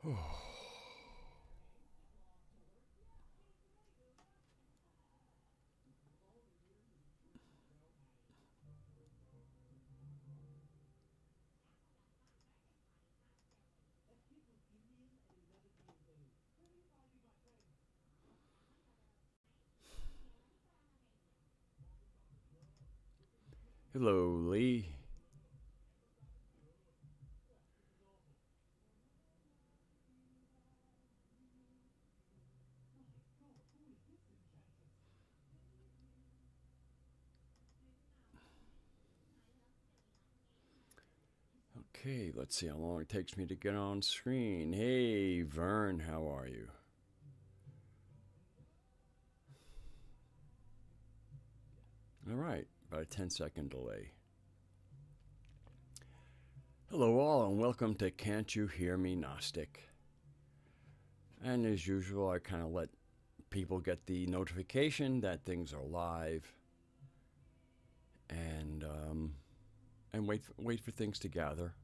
Hello, Lee. Okay, let's see how long it takes me to get on screen. Hey, Vern, how are you? All right, about a 10-second delay. Hello, all, and welcome to Can't You Hear Me, Gnostic? And as usual, I kind of let people get the notification that things are live, and wait for things to gather.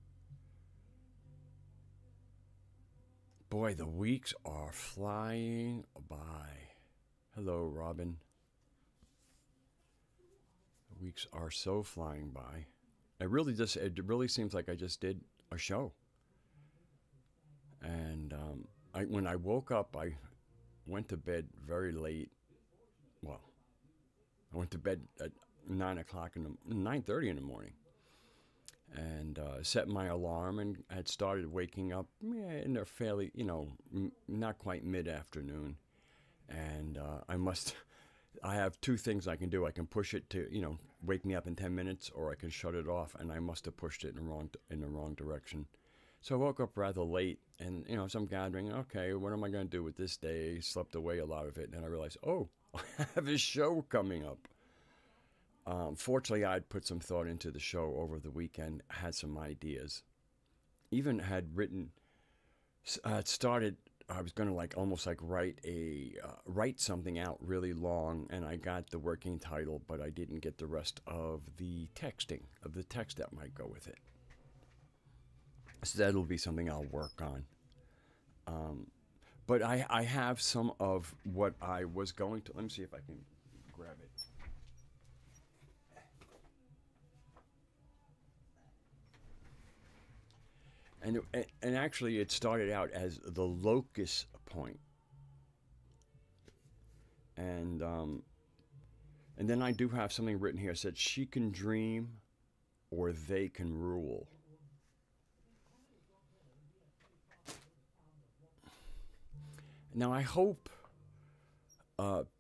Boy, the weeks are flying by. Hello, Robin. The weeks are so flying by. It really seems like I just did a show. And when I woke up, I went to bed very late. Well, I went to bed at 9:30 in the morning, and set my alarm and had started waking up in a fairly, not quite mid-afternoon. And I have two things I can do. I can push it to, wake me up in 10 minutes, or I can shut it off, and I must have pushed it in the wrong direction. So I woke up rather late, and, so I'm gathering, okay, what am I going to do with this day? Slept away a lot of it, and I realized, oh, I have a show coming up. Fortunately, I'd put some thought into the show over the weekend, had some ideas. Even had written, started, I was going to almost write something out really long, and I got the working title, but I didn't get the rest of the text that might go with it. So that'll be something I'll work on. But I have some of what I was going to, let me see if I can grab it. And actually, it started out as the Locus point, and then I do have something written here that said she can dream, or they can rule. Now I hope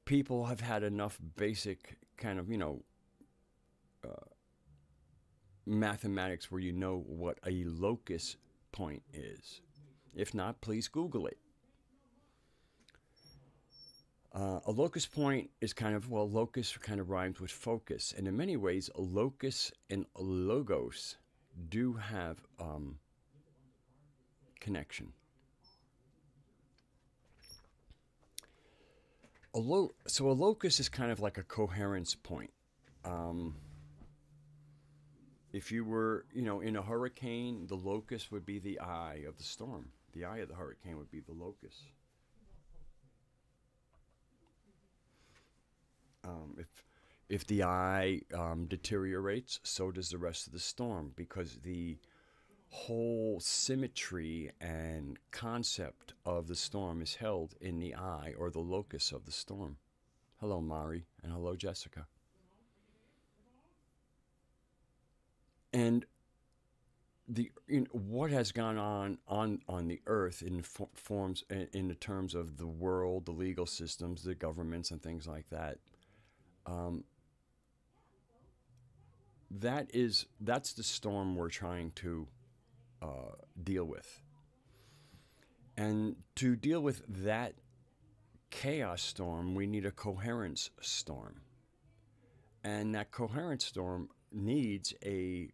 people have had enough basic kind of mathematics where you know what a locus point is. If not, please Google it. A locus point is locus kind of rhymes with focus. And in many ways, a locus and a logos do have connection. So a locus is kind of like a coherence point. If you were, in a hurricane, the locus would be the eye of the storm. The eye of the hurricane would be the locus. If the eye deteriorates, so does the rest of the storm, because the whole symmetry and concept of the storm is held in the eye, or the locus of the storm. Hello, Mari, and hello, Jessica. And what has gone on the earth in forms in the terms of the world, the legal systems, the governments, and things like that. That's the storm we're trying to deal with. And to deal with that chaos storm, we need a coherence storm. And that coherence storm needs a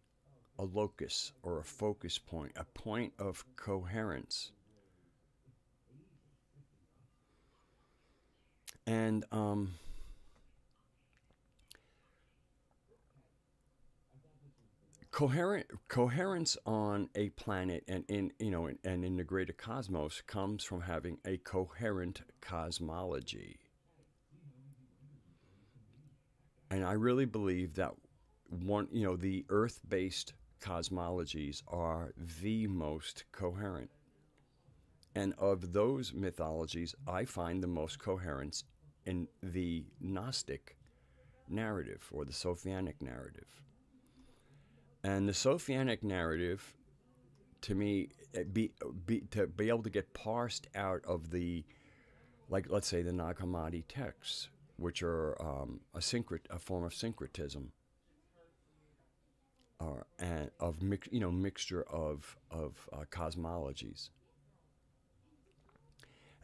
locus, or a focus point, a point of coherence. And Coherence on a planet and in the greater cosmos comes from having a coherent cosmology. And I really believe that the earth-based cosmologies are the most coherent. And of those mythologies, I find the most coherence in the Gnostic narrative or the Sophianic narrative. And the Sophianic narrative, to me, to be able to get parsed out of the, like, let's say the Nag Hammadi texts, which are a form of syncretism, and of mixture of cosmologies.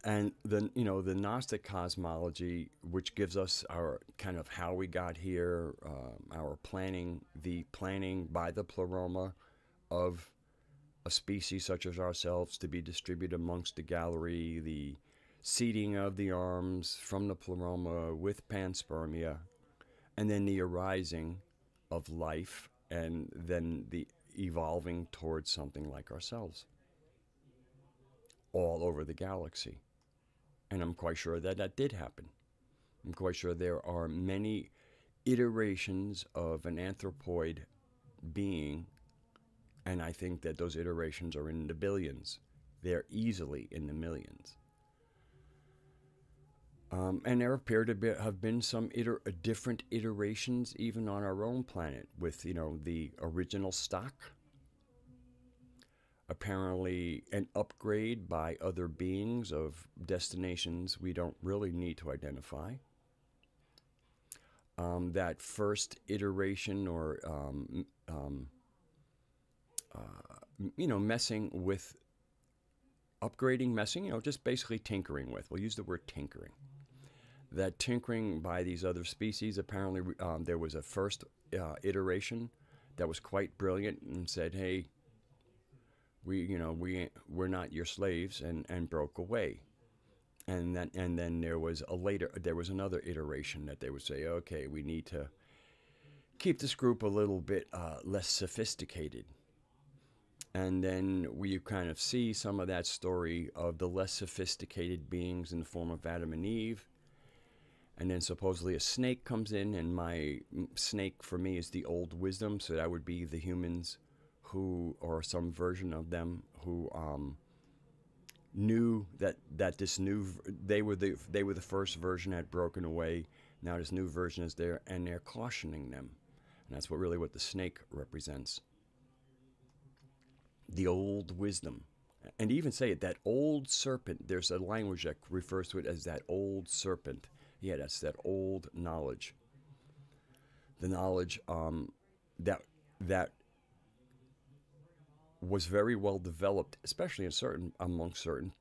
And the Gnostic cosmology, which gives us our kind of how we got here, our planning by the pleroma of a species such as ourselves to be distributed amongst the gallery, the seeding of the arms from the pleroma with panspermia, and then the arising of life, and then the evolving towards something like ourselves all over the galaxy. And I'm quite sure that that did happen. I'm quite sure there are many iterations of an anthropoid being, and I think that those iterations are in the billions. They're easily in the millions. And there appear to have been some different iterations even on our own planet with, the original stock. Apparently an upgrade by other beings of destinations we don't really need to identify. That first iteration or, messing with, upgrading, just basically tinkering with. We'll use the word tinkering. That tinkering by these other species, apparently there was a first iteration that was quite brilliant and said, hey, we're not your slaves, and broke away. And then there was another iteration that they would say, okay, we need to keep this group a little bit less sophisticated. And then we kind of see some of that story of the less sophisticated beings in the form of Adam and Eve. And then supposedly a snake comes in, and my snake for me is the old wisdom, so that would be the humans who, or some version of them, who knew that this new, they were the first version had broken away. Now this new version is there, and they're cautioning them. And that's what the snake represents. The old wisdom. And even say it, that old serpent, there's a language that refers to it as that old serpent. Yeah, that's that old knowledge. The knowledge that was very well developed, especially amongst certain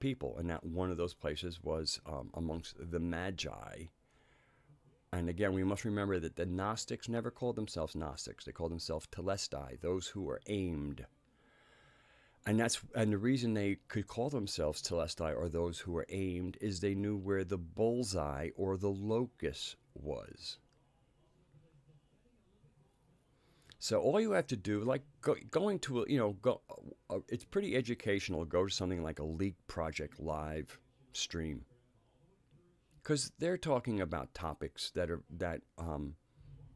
people, and that one of those places was amongst the Magi. And again, we must remember that the Gnostics never called themselves Gnostics; they called themselves Telestai, those who were aimed. And the reason they could call themselves Telestai, or those who were aimed, is they knew where the bullseye or the locus was. So all you have to do, like going to it's pretty educational. Go to something like a Leak Project live stream, because they're talking about topics that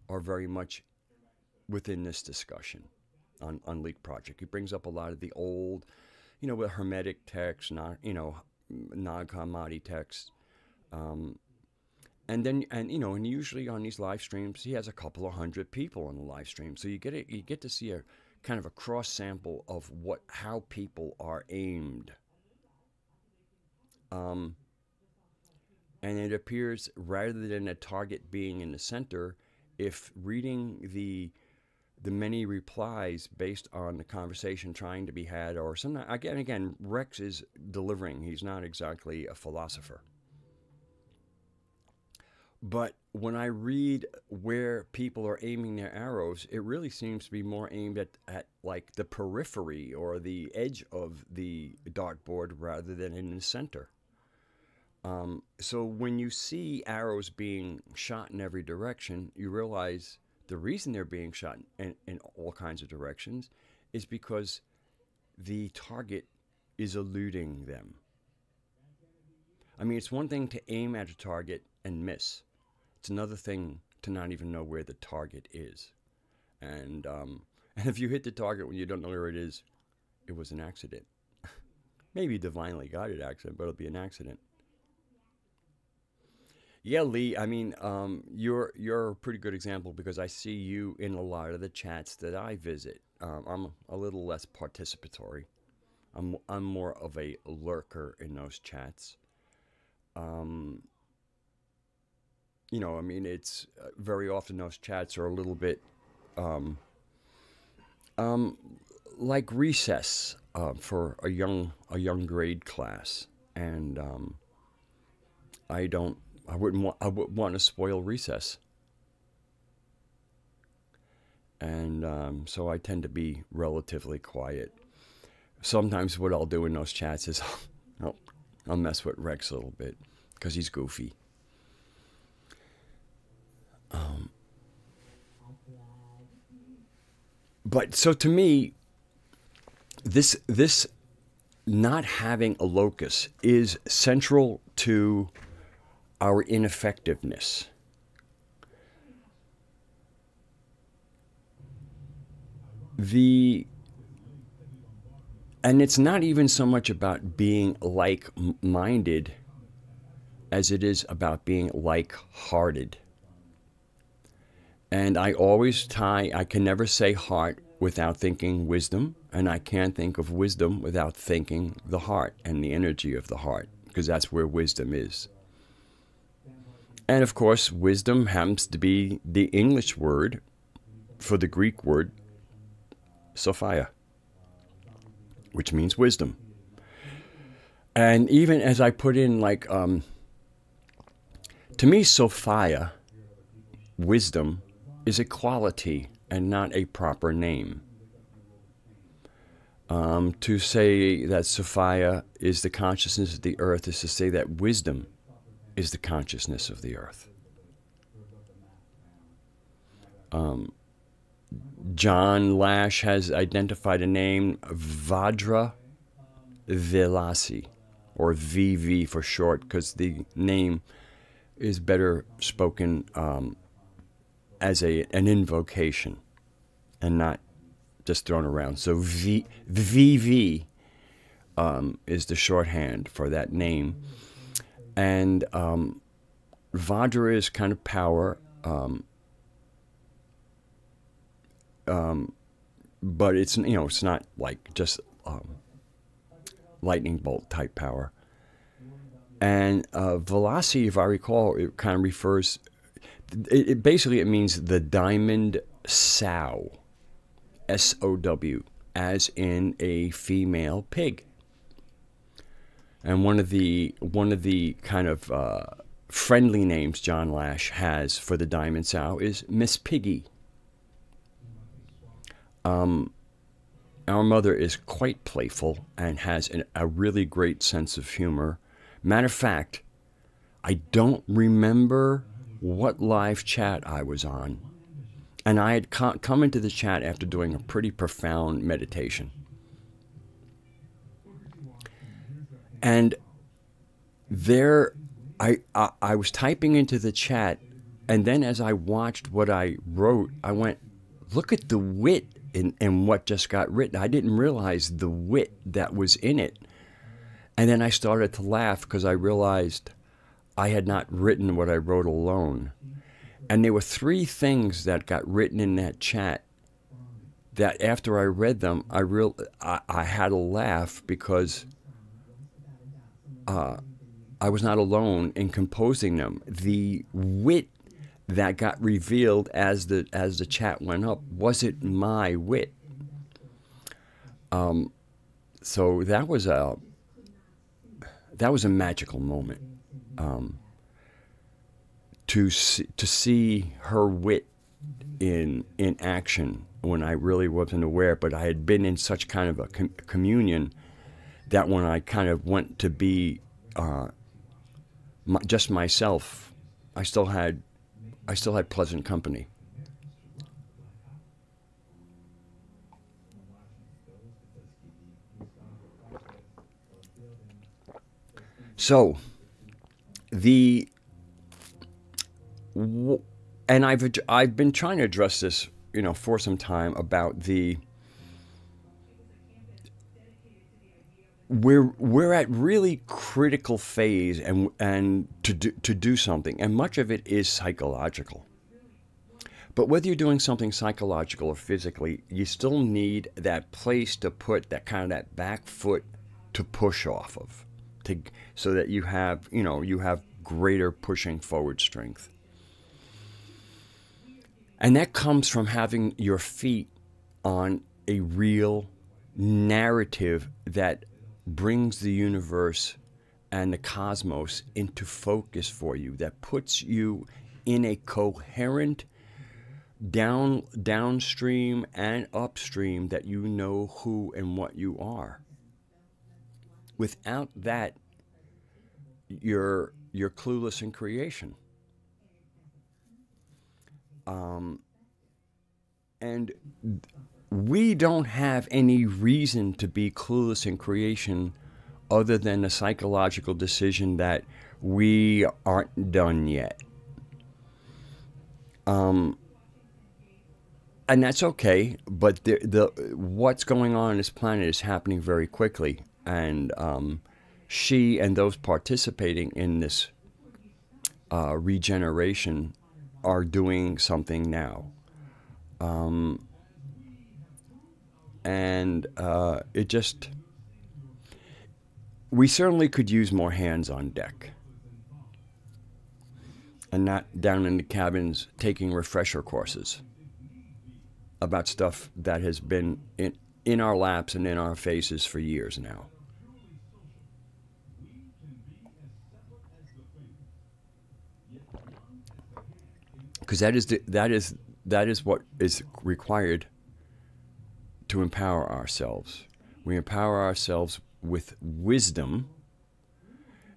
are very much within this discussion. On Leak Project, he brings up a lot of the old, with Hermetic texts, Nag Hammadi texts, and usually on these live streams, he has a couple of hundred people on the live stream, so you get to see a kind of a cross sample of how people are aimed, and it appears rather than a target being in the center, if reading the many replies based on the conversation trying to be had, or something. Again, Rex is delivering. He's not exactly a philosopher. But when I read where people are aiming their arrows, it really seems to be more aimed at like the periphery or the edge of the dartboard rather than in the center. So when you see arrows being shot in every direction, you realize The reason they're being shot in all kinds of directions is because the target is eluding them. I mean, it's one thing to aim at a target and miss. It's another thing to not even know where the target is. And if you hit the target when you don't know where it is, it was an accident. Maybe a divinely guided accident, but it'll be an accident. Yeah, Lee, I mean, you're a pretty good example because I see you in a lot of the chats that I visit. I'm a little less participatory. I'm more of a lurker in those chats. You know, I mean, it's very often those chats are a little bit like recess for a young grade class, and I wouldn't want to spoil recess, and so I tend to be relatively quiet. Sometimes what I'll do in those chats is I'll mess with Rex a little bit because he's goofy. But so to me, this not having a locus is central to our ineffectiveness. And it's not even so much about being like-minded as it is about being like-hearted. And I always I can never say heart without thinking wisdom, and I can't think of wisdom without thinking the heart and the energy of the heart, because that's where wisdom is. And of course, wisdom happens to be the English word for the Greek word Sophia, which means wisdom. And even as I put in, like, to me, Sophia, wisdom, is a quality and not a proper name. To say that Sophia is the consciousness of the earth is to say that wisdom is the consciousness of the earth. John Lash has identified a name, Vajra Vilasi, or VV for short, because the name is better spoken as an invocation and not just thrown around. So VV is the shorthand for that name. And Vajra is kind of power, but it's, you know, it's not like just lightning bolt type power. And Velasi, if I recall, it kind of refers, it basically it means the diamond sow, S-O-W, as in a female pig. And one of the kind of friendly names John Lash has for the diamond sow is Miss Piggy. Our mother is quite playful and has a really great sense of humor. Matter of fact, I don't remember what live chat I was on. And I had come into the chat after doing a pretty profound meditation. And there, I was typing into the chat, and then as I watched what I wrote, I went, look at the wit in what just got written. I didn't realize the wit that was in it. And then I started to laugh because I realized I had not written what I wrote alone. And there were 3 things that got written in that chat that after I read them, I had a laugh because I was not alone in composing them. The wit that got revealed as the chat went up wasn't my wit. So that was a magical moment. To see her wit in action when I really wasn't aware, but I had been in such kind of a communion that when I kind of went to be just myself, I still had pleasant company. So the and I've been trying to address this, for some time, about the we're at really critical phase, and to do something, and much of it is psychological. But whether you're doing something psychological or physically, you still need that place to put that kind of that back foot to push off of, so that you have greater pushing forward strength. And that comes from having your feet on a real narrative that brings the universe and the cosmos into focus for you, that puts you in a coherent downstream and upstream, that you know who and what you are. Without that, you're clueless in creation. And we don't have any reason to be clueless in creation other than a psychological decision that we aren't done yet. And that's okay, but what's going on this planet is happening very quickly, and she and those participating in this regeneration are doing something now. And it just, we certainly could use more hands on deck, and not down in the cabins taking refresher courses about stuff that has been in our laps and in our faces for years now. Because that is what is required to empower ourselves. We empower ourselves with wisdom,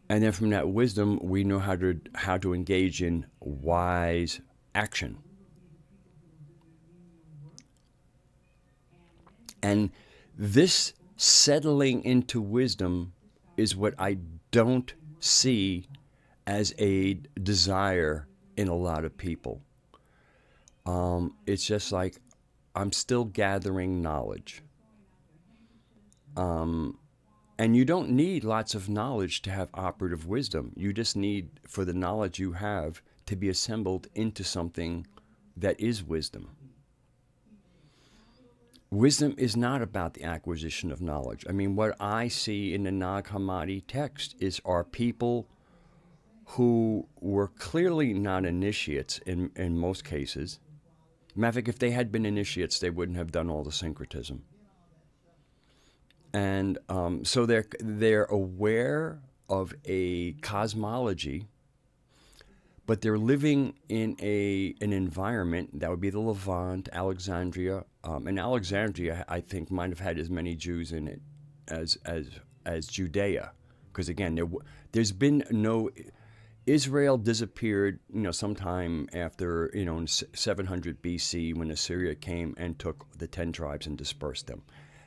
and then from that wisdom we know how to engage in wise action. And this settling into wisdom is what I don't see as a desire in a lot of people. It's just like, I'm still gathering knowledge. And you don't need lots of knowledge to have operative wisdom. You just need for the knowledge you have to be assembled into something that is wisdom. Wisdom is not about the acquisition of knowledge. I mean, what I see in the Nag Hammadi text are people who were clearly not initiates in most cases. Matter of fact, if they had been initiates, they wouldn't have done all the syncretism. And so they're aware of a cosmology, but they're living in an environment that would be the Levant, Alexandria, and Alexandria, I think, might have had as many Jews in it as Judea, because again, there's been no. Israel disappeared, sometime after, in 700 BC, when Assyria came and took the 10 tribes and dispersed them.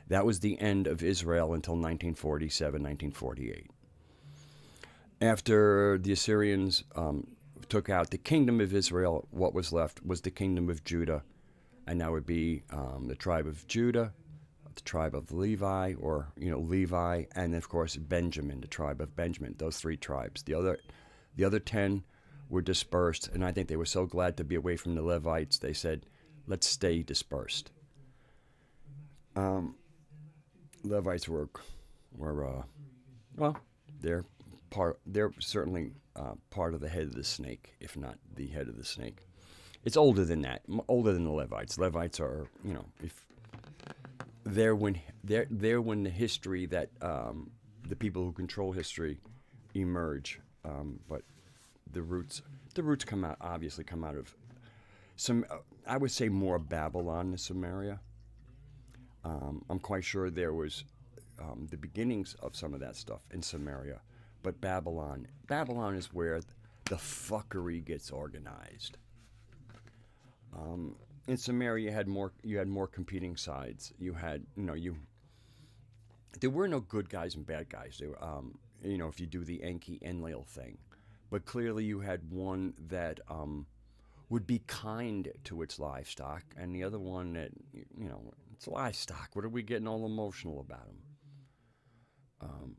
That was the end of Israel until 1947, 1948. After the Assyrians took out the kingdom of Israel, what was left was the kingdom of Judah, and that would be the tribe of Judah, the tribe of Levi, or Levi, and of course Benjamin, the tribe of Benjamin. Those three tribes. The other 10 were dispersed, and I think they were so glad to be away from the Levites, they said, let's stay dispersed. Levites were well, they're certainly part of the head of the snake, if not the head of the snake. It's older than that, older than the Levites. Levites are, if they're when the history that the people who control history emerge. But the roots come out of some, I would say, more Babylon than Samaria. I'm quite sure there was the beginnings of some of that stuff in Samaria, but Babylon is where the fuckery gets organized. In Samaria, you had more competing sides. You had, there were no good guys and bad guys. They were, if you do the Enki Enlil thing. But clearly you had one that would be kind to its livestock, and the other one that, it's livestock. What are we getting all emotional about them?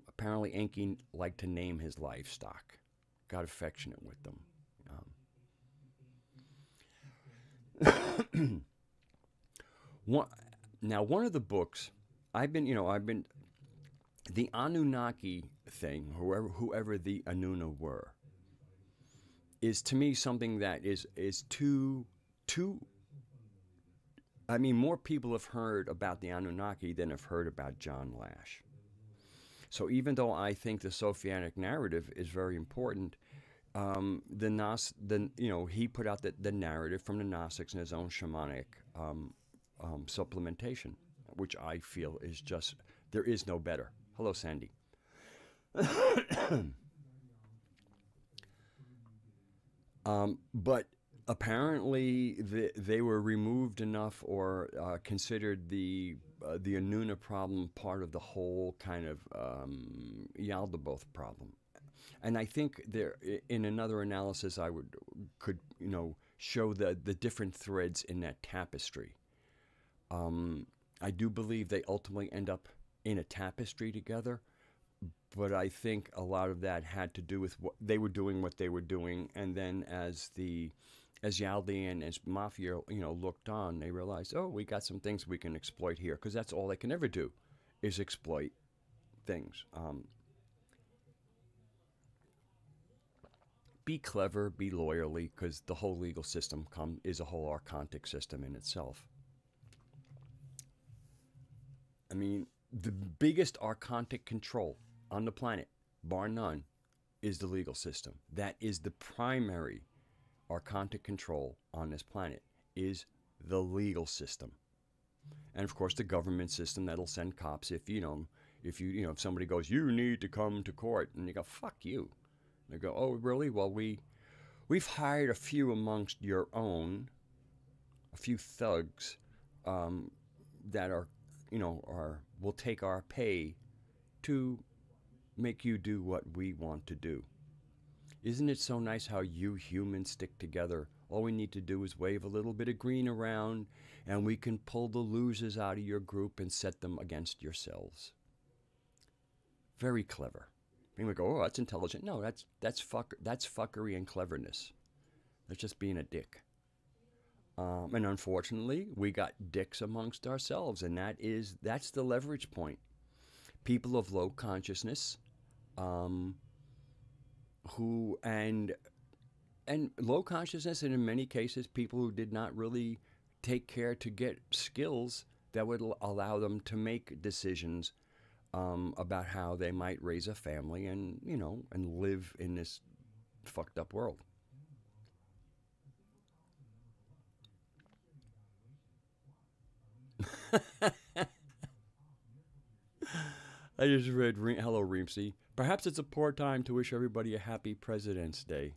Apparently Enki liked to name his livestock, got affectionate with them. One of the books I've been, the Anunnaki thing, whoever the Anuna were, is to me something that is too. I mean, more people have heard about the Anunnaki than have heard about John Lash. So even though I think the Sophianic narrative is very important, he put out the narrative from the Gnostics in his own shamanic supplementation, which I feel is just, there is no better. Hello, Sandy. But apparently they were removed enough or considered the Anuna problem part of the whole kind of Yaldabaoth problem. And I think there, in another analysis, could show the different threads in that tapestry. I do believe they ultimately end up in a tapestry together, but I think a lot of that had to do with what they were doing, and then as Yaldi and as Mafia, looked on, they realized, oh, we got some things we can exploit here, because that's all they can ever do, is exploit things. Be clever, be lawyerly, because the whole legal system is a whole archontic system in itself. I mean, the biggest archontic control on the planet, bar none, is the legal system. That is the primary archontic control on this planet, is the legal system. And of course the government system that'll send cops if if somebody goes, you need to come to court, and you go, fuck you. They go, oh really? Well, we've hired a few amongst your own, a few thugs that are will take our pay to make you do what we want to do. Isn't it so nice how you humans stick together? All we need to do is wave a little bit of green around, and we can pull the losers out of your group and set them against yourselves. Very clever. People go, oh, that's intelligent. No, that's fuckery and cleverness. That's just being a dick. And unfortunately, we got dicks amongst ourselves, and that's the leverage point. People of low consciousness, who and low consciousness, and in many cases, people who did not really take care to get skills that would allow them to make decisions about how they might raise a family and live in this fucked up world. I just read, hello Reemsy. Perhaps it's a poor time to wish everybody a happy President's Day.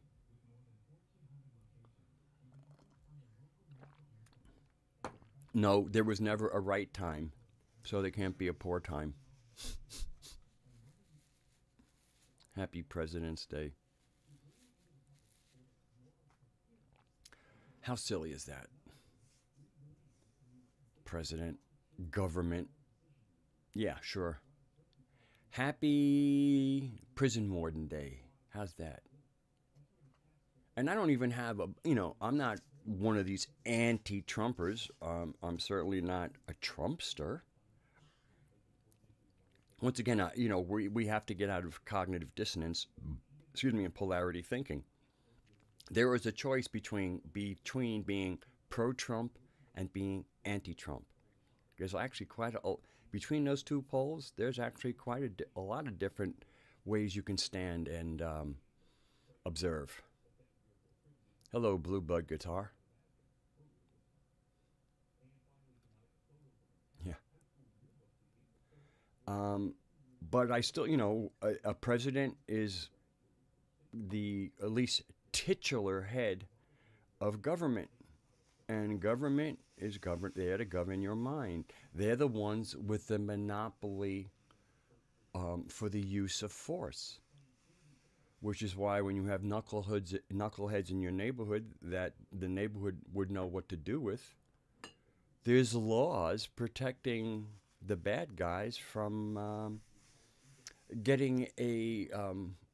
No, there was never a right time, so there can't be a poor time. Happy President's Day. How silly is that? President, government. Yeah, sure. Happy Prison Warden Day. How's that? And I don't even have I'm not one of these anti-Trumpers. I'm certainly not a Trumpster. Once again, we have to get out of cognitive dissonance, and polarity thinking. There is a choice between being pro-Trump and being anti-Trump. There's actually between those two poles, there's actually quite a lot of different ways you can stand and observe. Hello, Blue Bud Guitar. Yeah. But I still, a president is the at least titular head of government. And government is there to govern your mind. They're the ones with the monopoly for the use of force. Which is why when you have knuckleheads in your neighborhood that the neighborhood would know what to do with, there's laws protecting the bad guys from getting a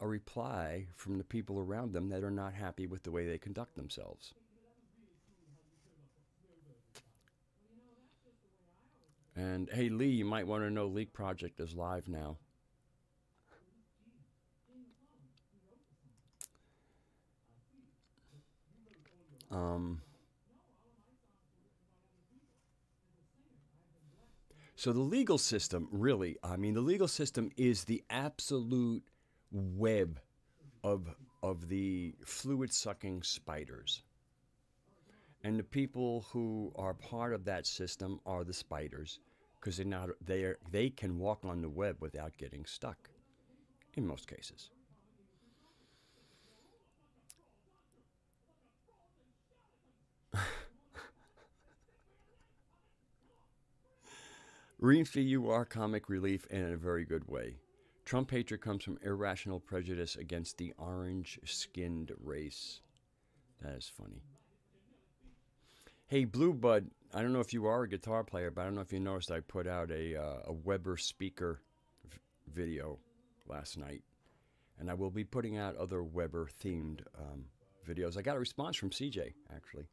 reply from the people around them that are not happy with the way they conduct themselves. And hey, Lee, you might want to know Leak Project is live now. So the legal system, really, I mean, the legal system is the absolute web of the fluid-sucking spiders. And the people who are part of that system are the spiders, because they can walk on the web without getting stuck, in most cases. Renfee, you are comic relief and in a very good way. Trump hatred comes from irrational prejudice against the orange-skinned race. That is funny. Hey, Blue Bud, I don't know if you are a guitar player, but I don't know if you noticed I put out a Weber speaker video last night. And I will be putting out other Weber-themed videos. I got a response from CJ, actually.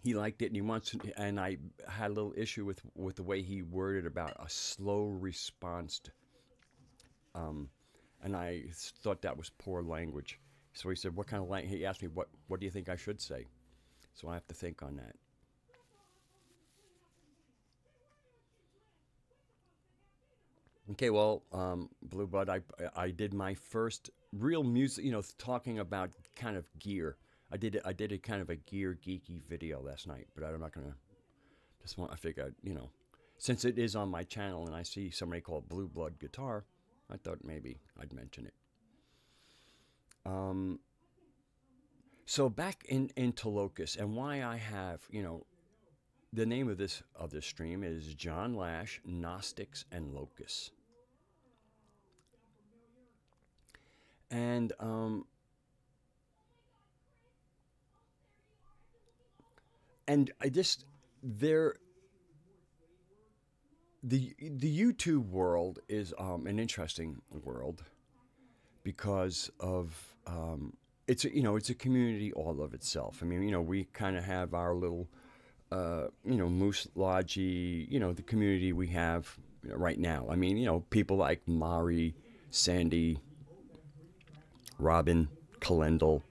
He liked it, and he wants to, and I had a little issue with the way he worded about a slow response. And I thought that was poor language. So he said, what kind of language? He asked me, what do you think I should say? So I have to think on that. Okay, well, Blue Bud, I did my first real music, talking about kind of gear. I did a kind of a gear geeky video last night, but I'm not gonna. I figured, since it is on my channel and I see somebody called Blue Blood Guitar, I thought maybe I'd mention it. So back into Locus, and why I have, the name of this stream is John Lash, Gnostics, and Locus. And I just the YouTube world is an interesting world because of it's a community all of itself. I mean, we kind of have our little Moose Lodgy, the community we have right now. I mean, people like Mari, Sandy, Robin, Kalendal,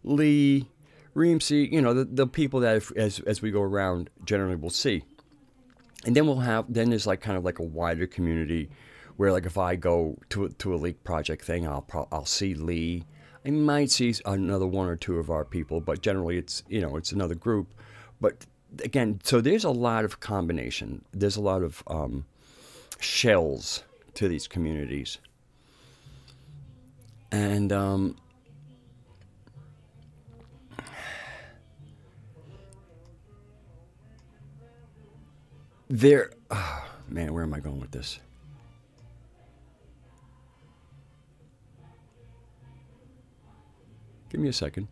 Lee, Reemsey, the people that as we go around generally we'll see. And then there's like kind of like a wider community where, like, if I go to a Leak Project thing, I'll see Lee. I might see another one or two of our people, but generally it's another group. But again, so there's a lot of combination. There's a lot of shells to these communities. And man, where am I going with this? Give me a second.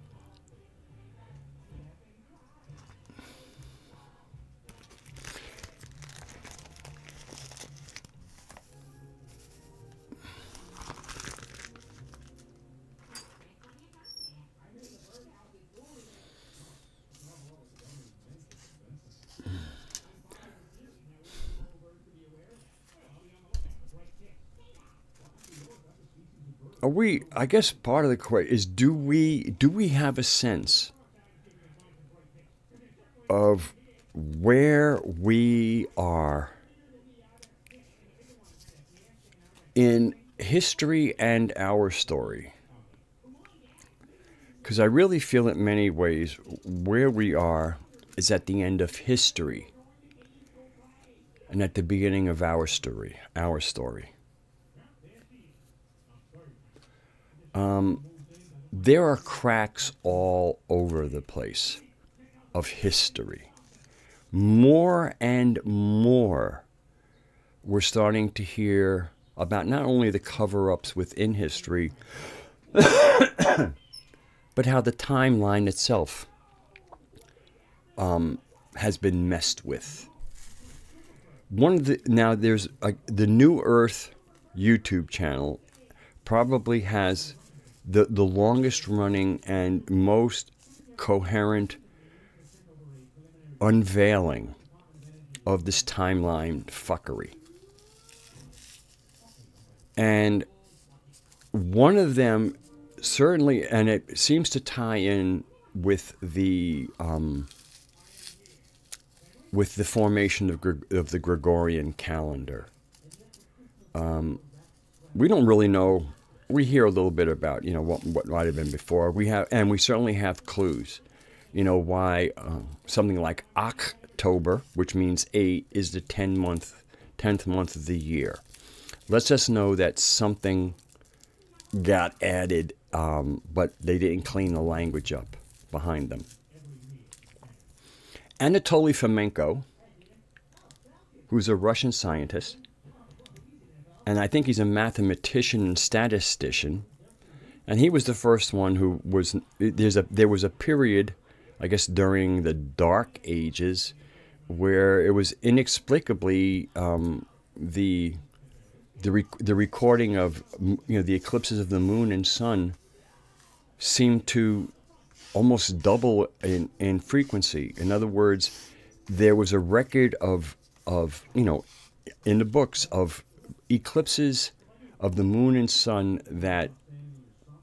I guess part of the question is, do we have a sense of where we are in history and our story? Because I really feel in many ways where we are is at the end of history and at the beginning of our story. There are cracks all over the place of history. More and more we're starting to hear about not only the cover-ups within history, but how the timeline itself has been messed with. Now there's the New Earth YouTube channel probably has the longest running and most coherent unveiling of this timeline fuckery. And one of them certainly, and it seems to tie in with the formation of the Gregorian calendar. We don't really know. We hear a little bit about, what might have been before. We certainly have clues, why something like October, which means 8, is the 10th month of the year. Lets us know that something got added, but they didn't clean the language up behind them. Anatoly Fomenko, who's a Russian scientist, and I think he's a mathematician and statistician, and he was the first one who was, there was a period, I guess during the Dark Ages, where it was inexplicably the recording of the eclipses of the moon and sun seemed to almost double in frequency. In other words, there was a record of in the books of eclipses of the moon and sun that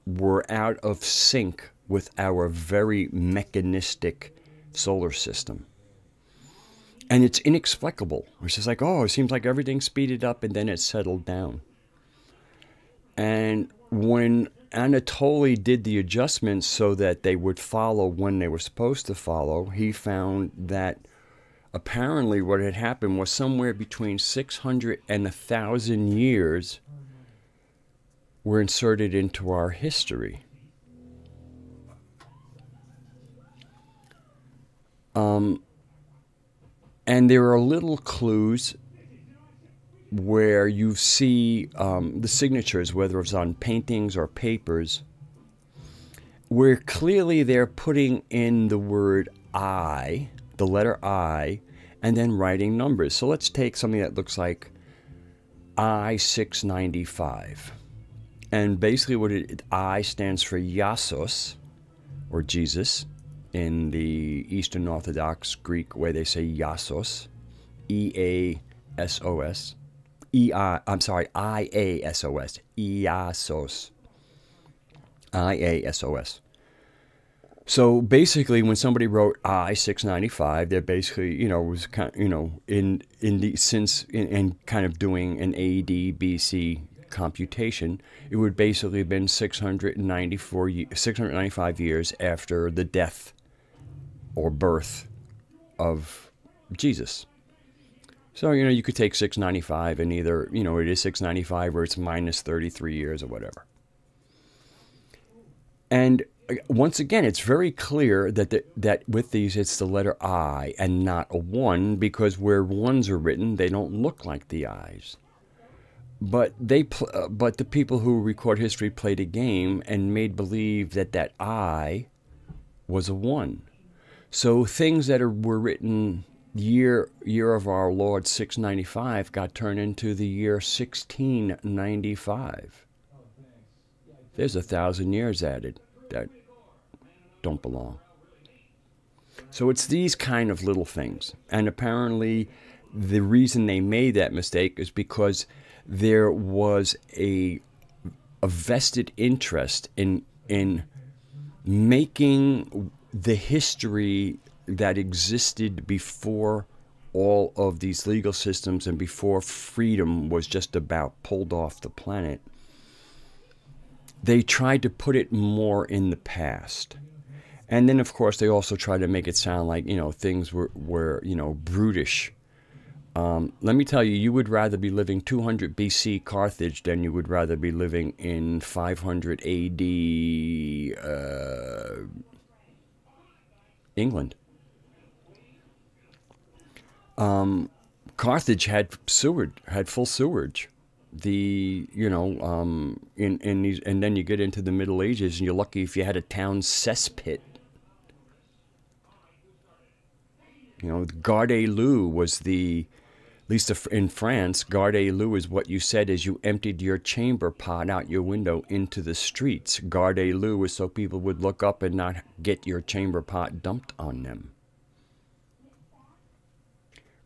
were out of sync with our very mechanistic solar system. And it's inexplicable. It's just like, it seems like everything speeded up and then it settled down. And when Anatoly did the adjustments so that they would follow when they were supposed to follow, he found that apparently what had happened was somewhere between 600 and 1,000 years were inserted into our history. And there are little clues where you see the signatures, whether it's on paintings or papers, where clearly they're putting in the word I, the letter I, and then writing numbers. So let's take something that looks like I-695. And basically I stands for Iasos, or Jesus, in the Eastern Orthodox Greek where they say Iasos, E-A-S-O-S. I-A-S-O-S, Iasos, I-A-S-O-S. So basically, when somebody wrote I-695, they're basically, was kind of, in kind of doing an A.D. B.C. computation, it would basically have been 695 years after the death or birth of Jesus. So, you could take 695 and either, it is 695 or it's minus 33 years or whatever. And once again, it's very clear that with these, it's the letter I and not a 1, because where 1s are written, they don't look like the I's. But but the people who record history played a game and made believe that I was a 1. So things that were written year of our Lord 695 got turned into the year 1695. There's 1,000 years added that don't belong. So it's these kind of little things. And apparently the reason they made that mistake is because there was a vested interest in making the history that existed before all of these legal systems and before freedom was just about pulled off the planet. They tried to put it more in the past. And then, of course, they also tried to make it sound like, things were brutish. Let me tell you, you would rather be living 200 BC Carthage than you would rather be living in 500 AD England. Carthage had full sewage. In these, and then you get into the Middle Ages, and you're lucky if you had a town cesspit. Garde Lou was at least in France, Garde Lou is what you said as you emptied your chamber pot out your window into the streets. Garde Lou was so people would look up and not get your chamber pot dumped on them.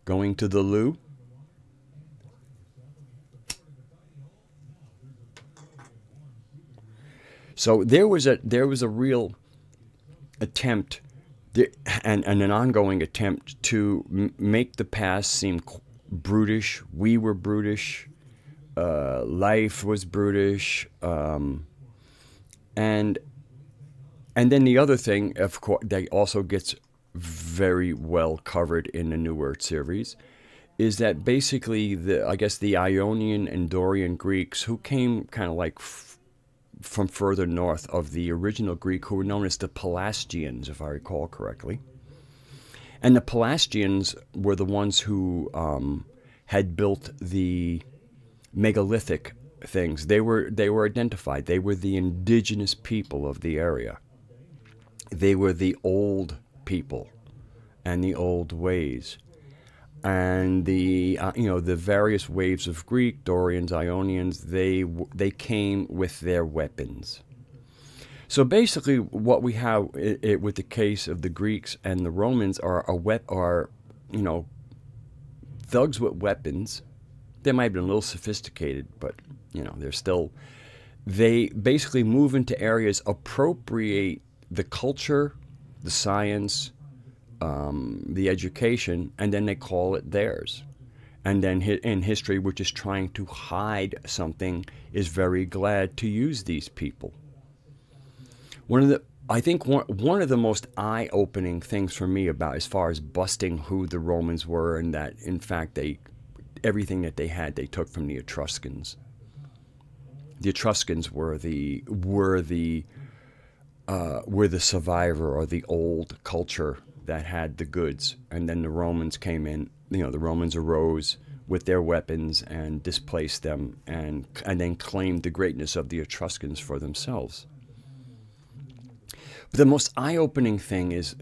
Going to the loo? So there was a real attempt, and an ongoing attempt to make the past seem brutish. We were brutish. Life was brutish. And then the other thing, of course, that also gets very well covered in the New Earth series, is that basically the Ionian and Dorian Greeks, who came kind of like from further north of the original Greek, who were known as the Pelasgians, if I recall correctly. And the Pelasgians were the ones who had built the megalithic things. They were identified. They were the indigenous people of the area. They were the old people and the old ways. And the various waves of Greek, Dorians, Ionians, they came with their weapons. So basically, what we have with the case of the Greeks and the Romans are thugs with weapons. They might have been a little sophisticated, but they basically move into areas, appropriate the culture, the science, the education, and then they call it theirs. And then in history, which is trying to hide something, is very glad to use these people. I think one of the most eye-opening things for me about, as far as busting who the Romans were, and that in fact everything that they had, they took from the Etruscans. The Etruscans were the survivor, or the old culture that had the goods, and then the Romans came in. The Romans arose with their weapons and displaced them, and then claimed the greatness of the Etruscans for themselves. But the most eye-opening thing is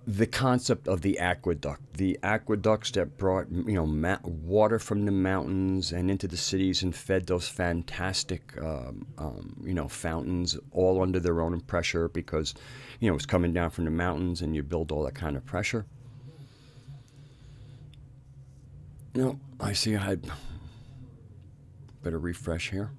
the concept of the aqueduct. The aqueducts that brought water from the mountains and into the cities and fed those fantastic fountains, all under their own pressure, because it was coming down from the mountains, and you build all that kind of pressure. I see I had better refresh here.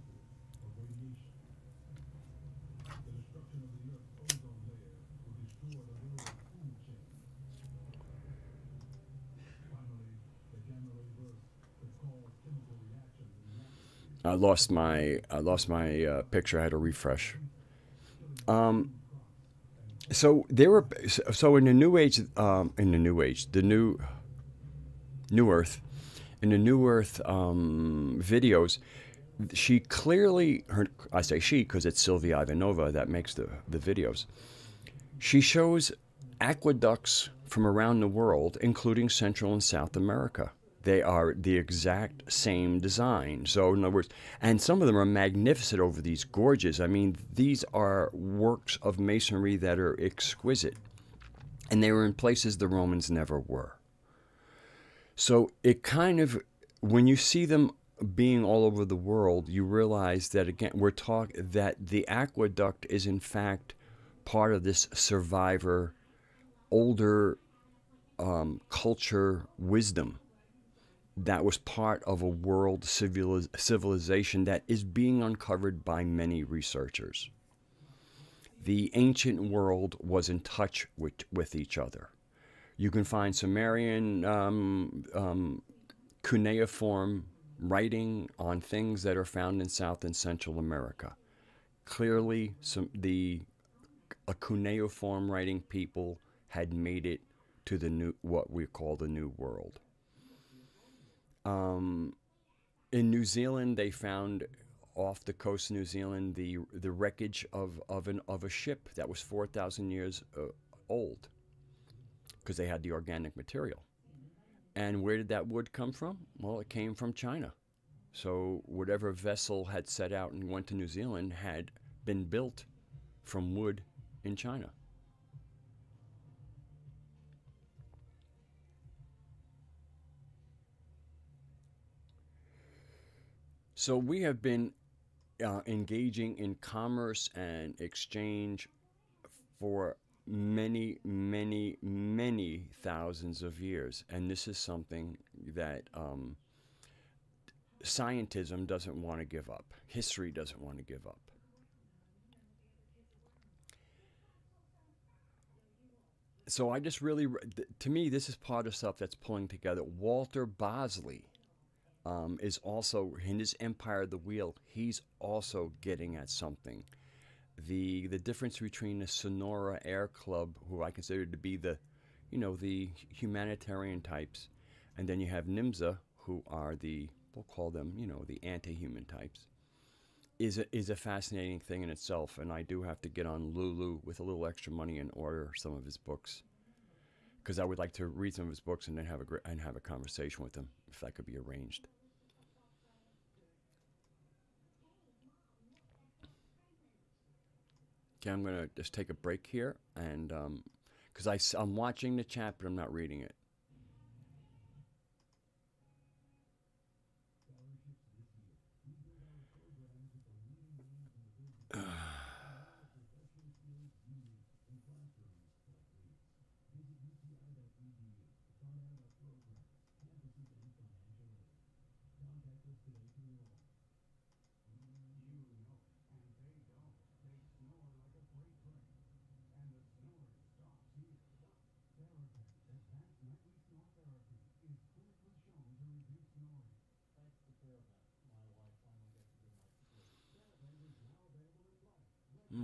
I lost my picture. I had to refresh. So in the New Age, the New Earth, in the New Earth videos, she clearly, I say she because it's Sylvia Ivanova that makes the videos. She shows aqueducts from around the world, including Central and South America. They are the exact same design. So in other words, and some of them are magnificent over these gorges. I mean, these are works of masonry that are exquisite. And they were in places the Romans never were. So it kind of, when you see them being all over the world, you realize that, again, that the aqueduct is in fact part of this survivor, older culture wisdom that was part of a world civilization that is being uncovered by many researchers. The ancient world was in touch with each other. You can find Sumerian cuneiform writing on things that are found in South and Central America. Clearly, a cuneiform writing people had made it to what we call the New World. In New Zealand, they found off the coast of New Zealand the wreckage of a ship that was 4,000 years old, because they had the organic material. And where did that wood come from? Well, it came from China. So whatever vessel had set out and went to New Zealand had been built from wood in China. So we have been engaging in commerce and exchange for many, many, many thousands of years. And this is something that scientism doesn't want to give up. History doesn't want to give up. So I just really, to me, this is part of stuff that's pulling together. Walter Bosley is also, in his Empire of the Wheel, he's also getting at something. The difference between the Sonora Air Club, who I consider to be the, the humanitarian types, and then you have NIMSA, who are the, we'll call them, the anti-human types, is a fascinating thing in itself. And I do have to get on Lulu with a little extra money and order some of his books, because I would like to read some of his books and then have a conversation with him, if that could be arranged. Okay, I'm going to just take a break here, and because I'm watching the chat, but I'm not reading it.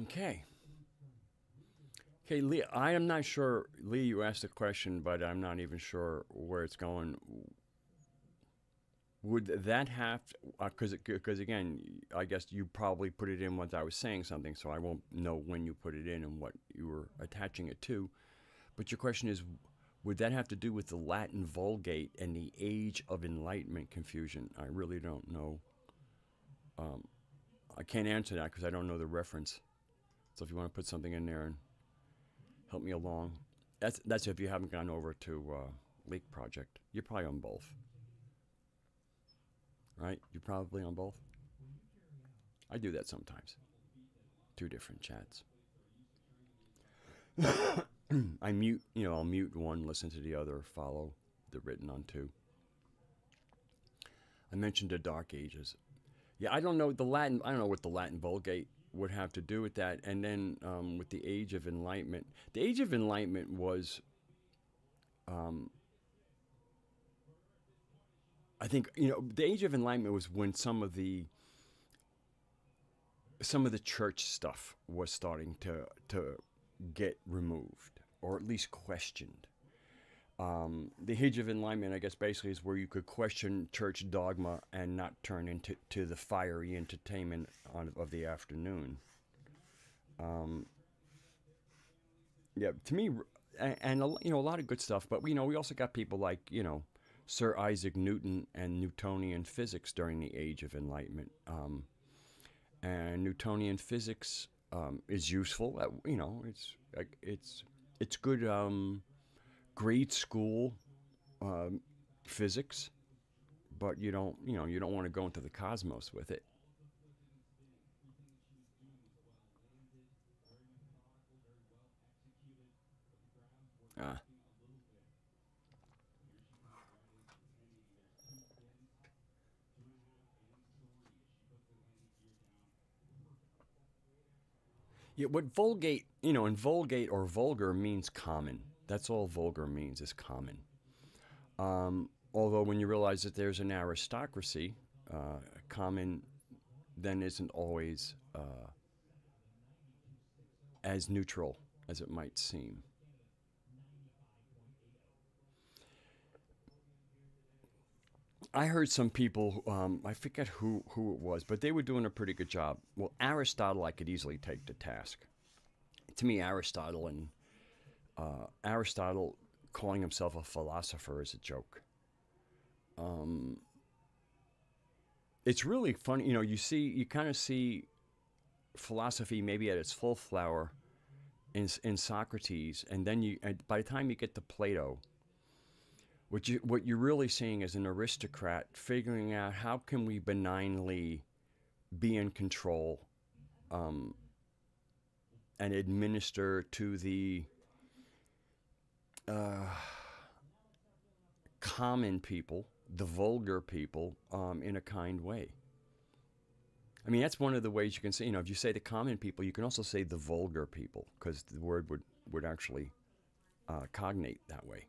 Okay. Okay, Lee, I am not sure. Lee, you asked a question, but I'm not even sure where it's going. Would that have, because again, I guess you probably put it in once I was saying something, so I won't know when you put it in and what you were attaching it to. But your question is, would that have to do with the Latin Vulgate and the Age of Enlightenment confusion? I really don't know. I can't answer that because I don't know the reference. So if you want to put something in there and help me along, that's if you haven't gone over to Lake Project. You're probably on both, right? You're probably on both. I do that sometimes. 2 different chats. I mute, I'll mute one, listen to the other, follow the written on 2. I mentioned the Dark Ages. Yeah, I don't know what the Latin Vulgate would have to do with that. And then with the Age of Enlightenment. The Age of Enlightenment was, I think, the Age of Enlightenment was when some of the church stuff was starting to get removed, or at least questioned. The Age of Enlightenment, I guess, basically is where you could question church dogma and not turn into the fiery entertainment of the afternoon. Yeah, to me, and a lot of good stuff. But we also got people like Sir Isaac Newton and Newtonian physics during the Age of Enlightenment. And Newtonian physics is useful. It's good grade school physics, but you don't want to go into the cosmos with it. Yeah, what Vulgate, and Vulgate or vulgar means common. That's all vulgar means, is common. Although when you realize that there's an aristocracy, common then isn't always as neutral as it might seem. I heard some people, I forget who it was, but they were doing a pretty good job. Well, Aristotle I could easily take to task. To me, Aristotle calling himself a philosopher is a joke. it's really funny. You know, you kind of see philosophy maybe at its full flower in Socrates, and then by the time you get to Plato, what you're really seeing is an aristocrat figuring out how can we benignly be in control, and administer to the common people, the vulgar people, in a kind way. I mean, that's one of the ways you can say, you know, if you say the common people, you can also say the vulgar people, because the word would actually cognate that way.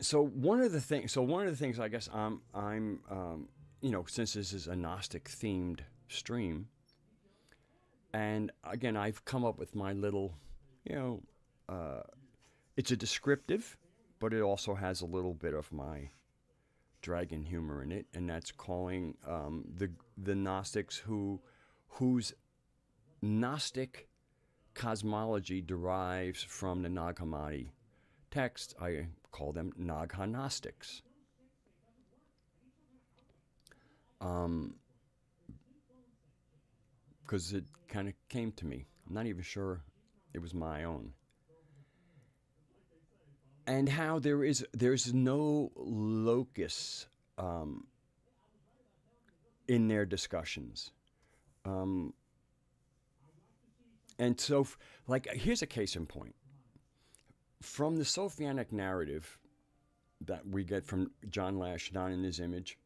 So one of the things I guess I'm you know, since this is a Gnostic themed stream, and again, I've come up with my little, you know, it's a descriptive, but it also has a little bit of my dragon humor in it, and that's calling the Gnostics whose Gnostic cosmology derives from the Nag Hammadi text. I call them Nag Gnostics. Because it kind of came to me. I'm not even sure it was my own. And how there's no locus in their discussions. And so, like, here's a case in point. From the Sophianic narrative that we get from John Lash, not in his image,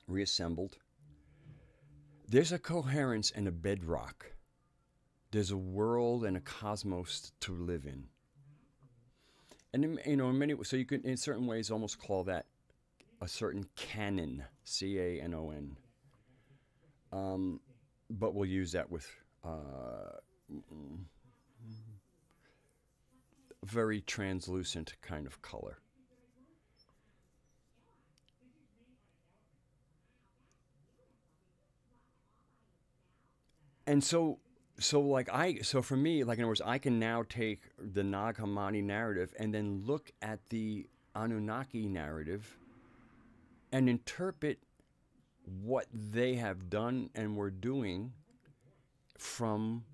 reassembled, there's a coherence and a bedrock. There's a world and a cosmos to live in. And, you know, in many, so you could, in certain ways, almost call that a certain canon, C-A-N-O-N. But we'll use that with very translucent kind of color. And so for me, like, in other words, I can now take the Nag Hammadi narrative and then look at the Anunnaki narrative and interpret what they have done and were doing from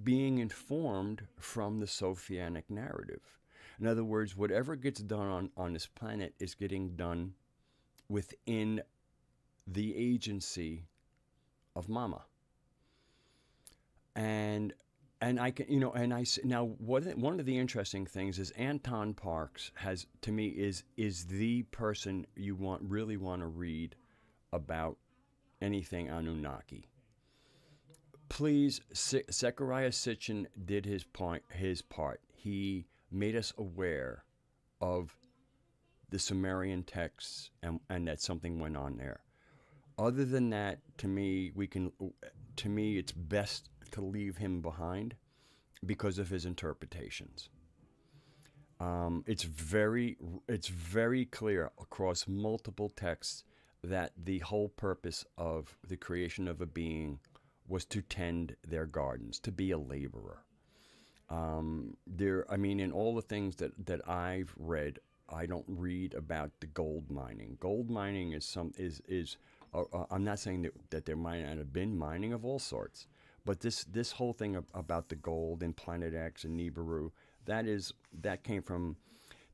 being informed from the Sophianic narrative. In other words, whatever gets done on this planet is getting done within the agency of Mama. And I can, you know, and now one of the interesting things is Anton Parks has, to me, is the person you really want to read about anything Anunnaki. Please, Zecharia Sitchin did his part. He made us aware of the Sumerian texts and that something went on there. Other than that, to me, it's best to leave him behind because of his interpretations. It's very clear across multiple texts that the whole purpose of the creation of a being was to tend their gardens, to be a laborer. I mean, in all the things that I've read, I don't read about the gold mining. Gold mining is I'm not saying that there might not have been mining of all sorts, but this whole thing about the gold in Planet X and Nibiru, that came from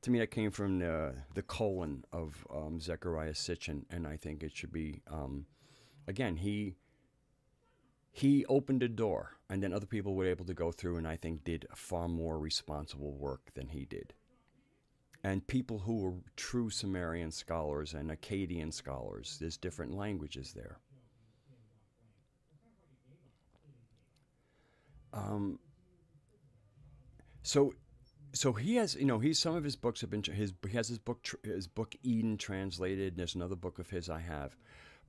the colon of Zecharia Sitchin, and I think it should be again, he opened a door, and then other people were able to go through and I think did far more responsible work than he did. And people who were true Sumerian scholars and Akkadian scholars, there's different languages there. So he has, you know, some of his books have been, he has his book Eden translated, and there's another book of his I have.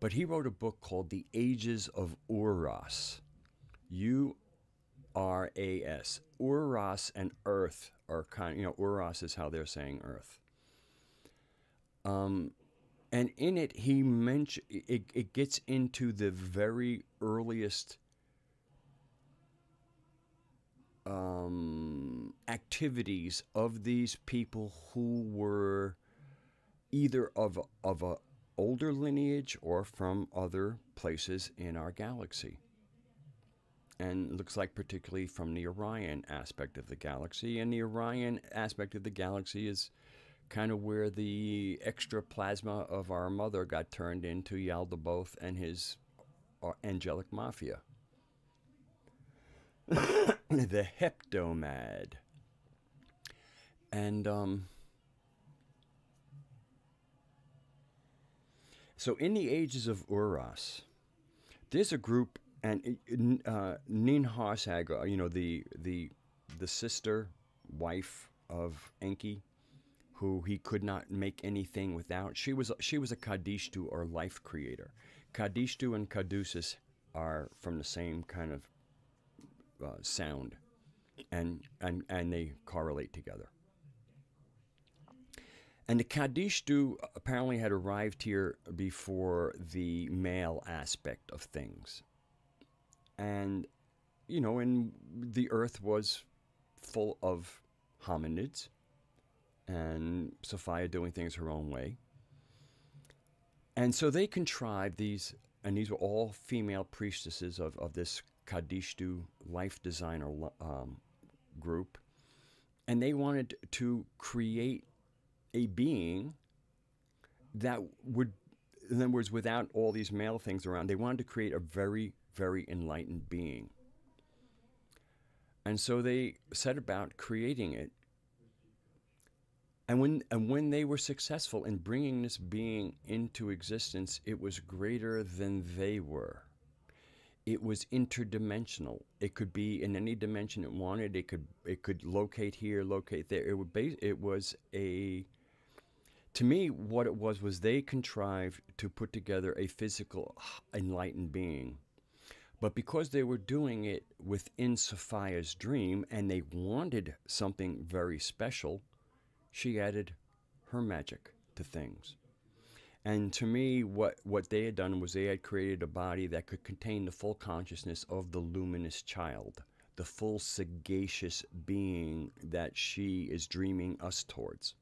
But he wrote a book called The Ages of Uras. U-R-A-S. Uras and Earth are kind of, you know, Uras is how they're saying Earth. And in it, he mentioned it gets into the very earliest activities of these people who were either of a older lineage or from other places in our galaxy. And looks like particularly from the Orion aspect of the galaxy. And the Orion aspect of the galaxy is kind of where the extra plasma of our mother got turned into Yaldabaoth and his angelic mafia. The heptomad. And so in the ages of Uras, there's a group, and Ninharsag, you know, the sister wife of Enki, who he could not make anything without. She was a Kadishtu, or life creator. Kadishtu and Caduceus are from the same kind of sound, and they correlate together. And the Kadishtu apparently had arrived here before the male aspect of things. And, you know, and the earth was full of hominids, and Sophia doing things her own way. And so they contrived these, and these were all female priestesses of this Kadishtu life designer group. And they wanted to create a being that would, in other words, without all these male things around, they wanted to create a very, very enlightened being. And so they set about creating it. And when they were successful in bringing this being into existence, it was greater than they were. It was interdimensional. It could be in any dimension it wanted. It could locate here, locate there. It was a, to me, what it was they contrived to put together a physical enlightened being. But because they were doing it within Sophia's dream, and they wanted something very special, she added her magic to things. And to me, what they had done was they had created a body that could contain the full consciousness of the luminous child, the full sagacious being that she is dreaming us towards.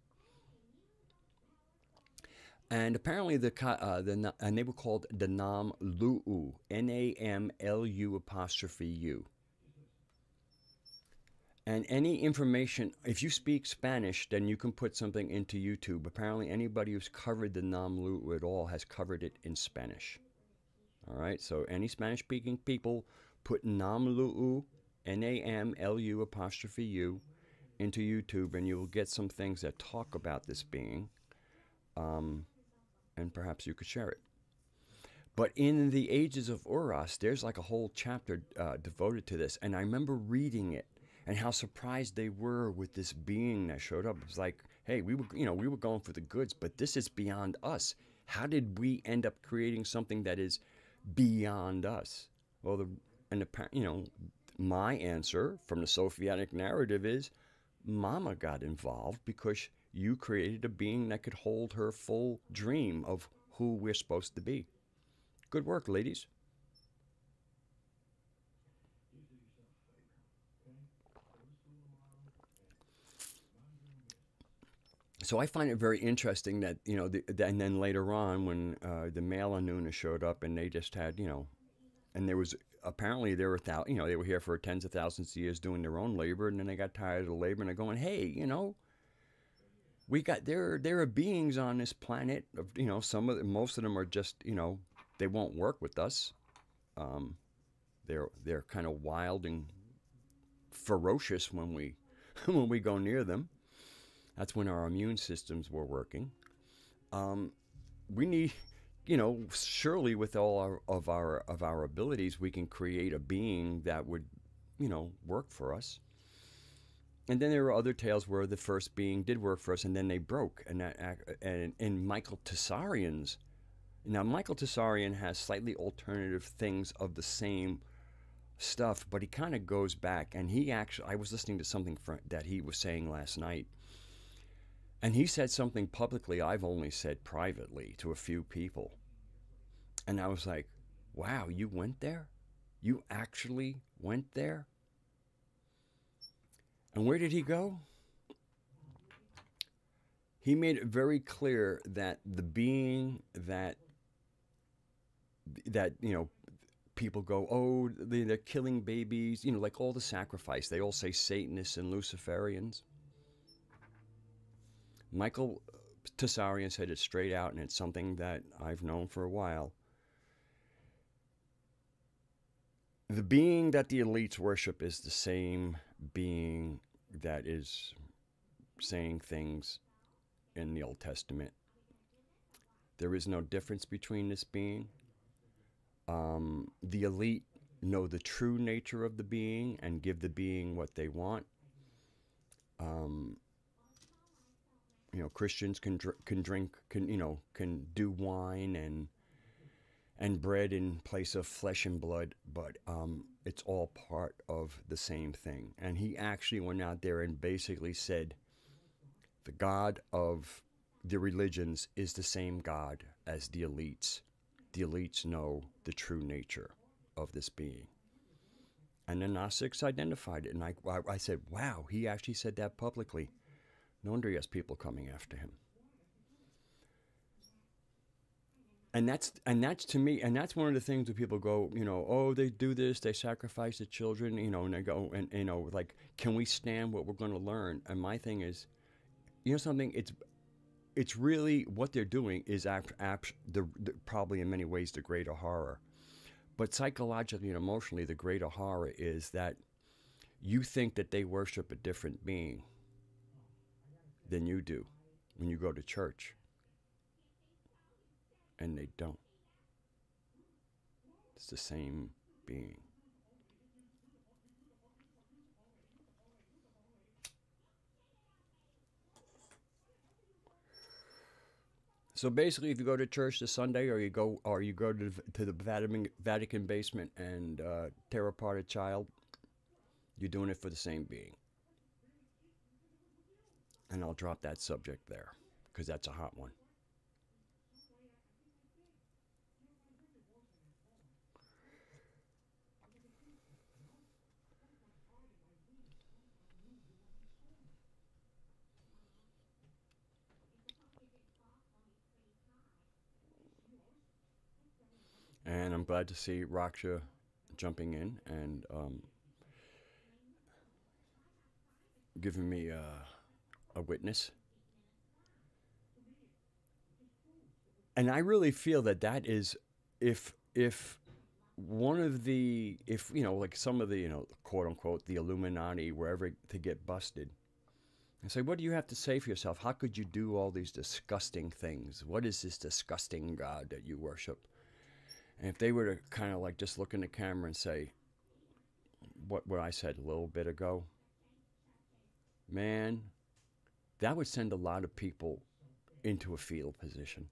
And apparently and they were called the Nam Lu'u, Namlu'. And any information, if you speak Spanish, then you can put something into YouTube. Apparently anybody who's covered the Nam Lu'u at all has covered it in Spanish. All right, so any Spanish-speaking people put Nam Lu'u, Namlu', into YouTube, and you will get some things that talk about this being. And perhaps you could share it. But in the ages of Uras, there's like a whole chapter devoted to this. And I remember reading it and how surprised they were with this being that showed up. It was like, hey, we were going for the goods, but this is beyond us. How did we end up creating something that is beyond us? Well, my answer from the Sophiatic narrative is, Mama got involved because you created a being that could hold her full dream of who we're supposed to be. Good work, ladies. So I find it very interesting that, you know, and then later on when the male Anuna showed up, and they just had, you know, and there was, apparently they were here for tens of thousands of years doing their own labor, and then they got tired of the labor, and they're going, hey, you know, there are beings on this planet. You know, most of them are just, you know, they won't work with us. They're kind of wild and ferocious when we go near them. That's when our immune systems were working. We need, you know, surely with all of our abilities, we can create a being that would, you know, work for us. And then there were other tales where the first being did work for us, and then they broke. And Michael Tessarian's, now Michael Tessarian has slightly alternative things of the same stuff, but he kind of goes back, and he actually, I was listening to something that he was saying last night, And he said something publicly I've only said privately to a few people. And I was like, wow, you went there? You actually went there? And where did he go? He made it very clear that the being that people go, oh, they're killing babies, like all the sacrifice. They all say Satanists and Luciferians. Michael Tessarian said it straight out, and it's something that I've known for a while. The being that the elites worship is the same being that is saying things in the Old Testament. There is no difference between this being. The elite know the true nature of the being and give the being what they want. Christians can drink, can do wine and bread in place of flesh and blood, but it's all part of the same thing. And he actually went out there and basically said, the God of the religions is the same God as the elites. The elites know the true nature of this being. And the Gnostics identified it. And I said, wow, he actually said that publicly. No wonder he has people coming after him. And that's to me, and that's one of the things that people go, oh, they do this, they sacrifice the children, and they go, and like, can we stand what we're going to learn? And my thing is, something, it's really what they're doing is probably in many ways the greater horror. But psychologically and emotionally, the greater horror is that you think that they worship a different being than you do when you go to church. And they don't. It's the same being. So basically, if you go to church this Sunday, or you go to the Vatican basement and tear apart a child, you're doing it for the same being. And I'll drop that subject there because that's a hot one. And I'm glad to see Raksha jumping in and giving me a witness. And I really feel that is, if one of the, like some of the, quote unquote, the Illuminati, wherever to get busted, and say, what do you have to say for yourself? How could you do all these disgusting things? What is this disgusting God that you worship? And if they were to kind of like just look in the camera and say, what I said a little bit ago, man, that would send a lot of people into a fetal position.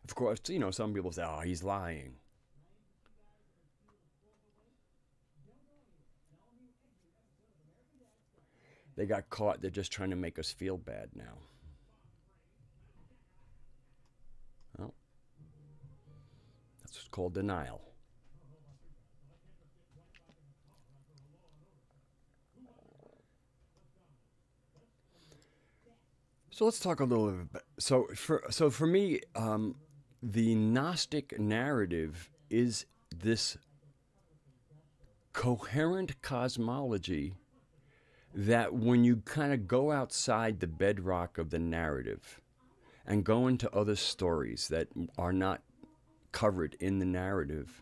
Of course, some people say, oh, he's lying. They got caught. They're just trying to make us feel bad now. Well, that's what's called denial. So let's talk a little bit. So for me, the Gnostic narrative is this coherent cosmology that when you kind of go outside the bedrock of the narrative and go into other stories that are not covered in the narrative,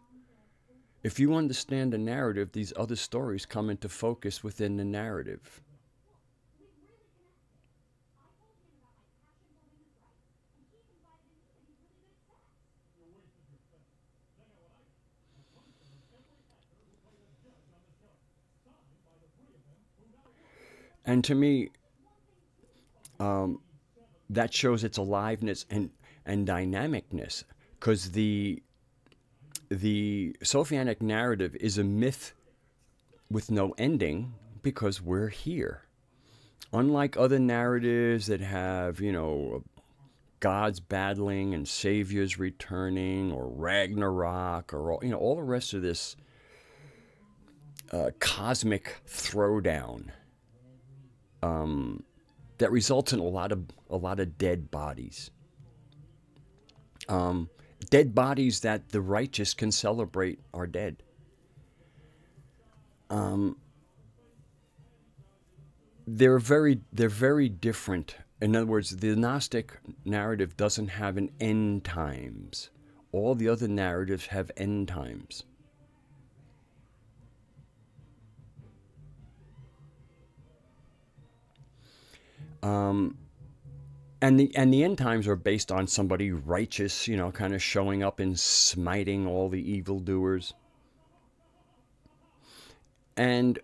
if you understand the narrative, these other stories come into focus within the narrative. And to me, that shows its aliveness and dynamicness, because the Sophianic narrative is a myth with no ending because we're here. unlike other narratives that have, gods battling and saviors returning, or Ragnarok, or all the rest of this cosmic throwdown that results in a lot of dead bodies. Dead bodies that the righteous can celebrate are dead. They're very different. In other words, the Gnostic narrative doesn't have an end times. All the other narratives have end times. And the end times are based on somebody righteous, kind of showing up and smiting all the evildoers. And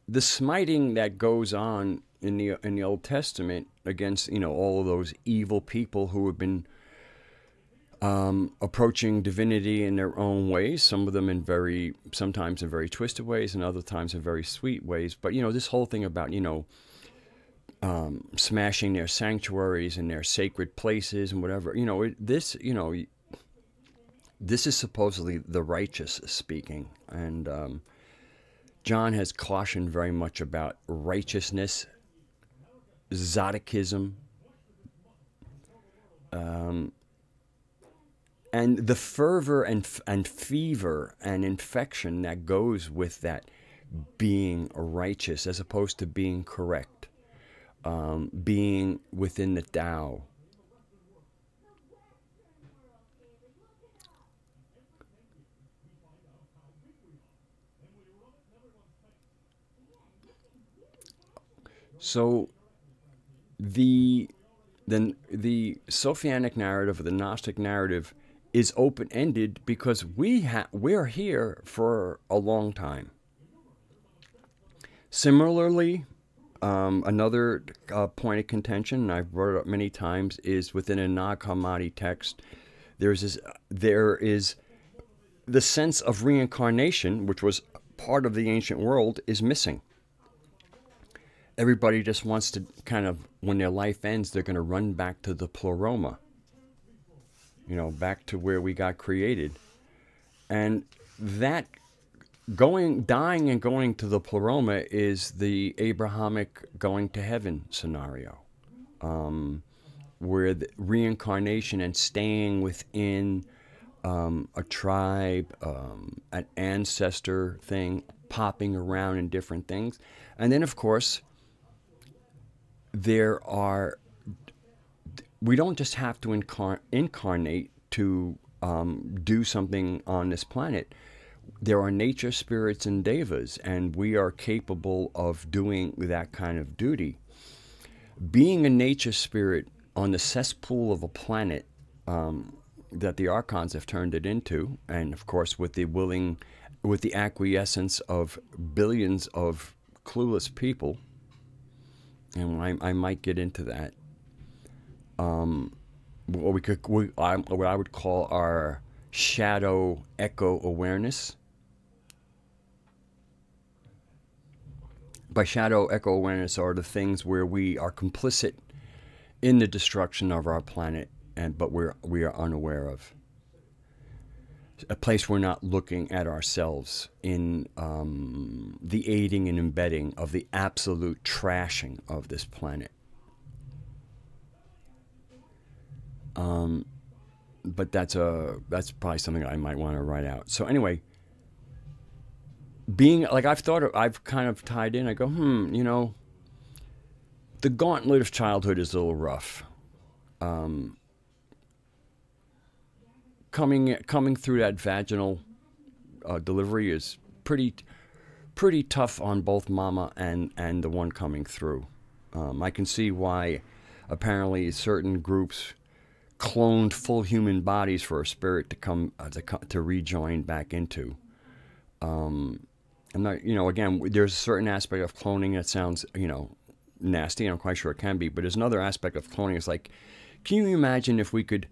the smiting that goes on in the Old Testament against, all of those evil people who have been approaching divinity in their own ways, some of them sometimes in very twisted ways, and other times in very sweet ways. But, this whole thing about, smashing their sanctuaries and their sacred places and whatever, this is supposedly the righteous speaking. And John has cautioned very much about righteousness, Zodikism, and the fervor and fever and infection that goes with that being righteous as opposed to being correct. Being within the Tao. So the Sophianic narrative, or the Gnostic narrative, is open-ended because we're here for a long time. Similarly, another point of contention, and I've brought it up many times, is within a Nag Hammadi text, there is the sense of reincarnation, which was part of the ancient world, is missing. Everybody just wants to kind of, when their life ends, they're going to run back to the pleroma, back to where we got created. And that dying and going to the pleroma is the Abrahamic going to heaven scenario, where the reincarnation and staying within a tribe, an ancestor thing, popping around in different things. And then, of course, we don't just have to incarnate to do something on this planet. There are nature spirits and devas, and we are capable of doing that kind of duty. Being a nature spirit on the cesspool of a planet that the archons have turned it into, and of course with the acquiescence of billions of clueless people, and I might get into that. What I would call our shadow echo awareness. By shadow echo awareness are the things where we are complicit in the destruction of our planet, but we are unaware of. A place we're not looking at ourselves in the aiding and embedding of the absolute trashing of this planet. But that's probably something I might want to write out. So anyway, being like I've kind of tied in. I go, the gauntlet of childhood is a little rough. Coming through that vaginal delivery is pretty tough on both mama and the one coming through. I can see why apparently certain groups cloned full human bodies for a spirit to come to rejoin back into. I'm not, again, there's a certain aspect of cloning that sounds, nasty, and I'm quite sure it can be, but there's another aspect of cloning. It's like, can you imagine if we could,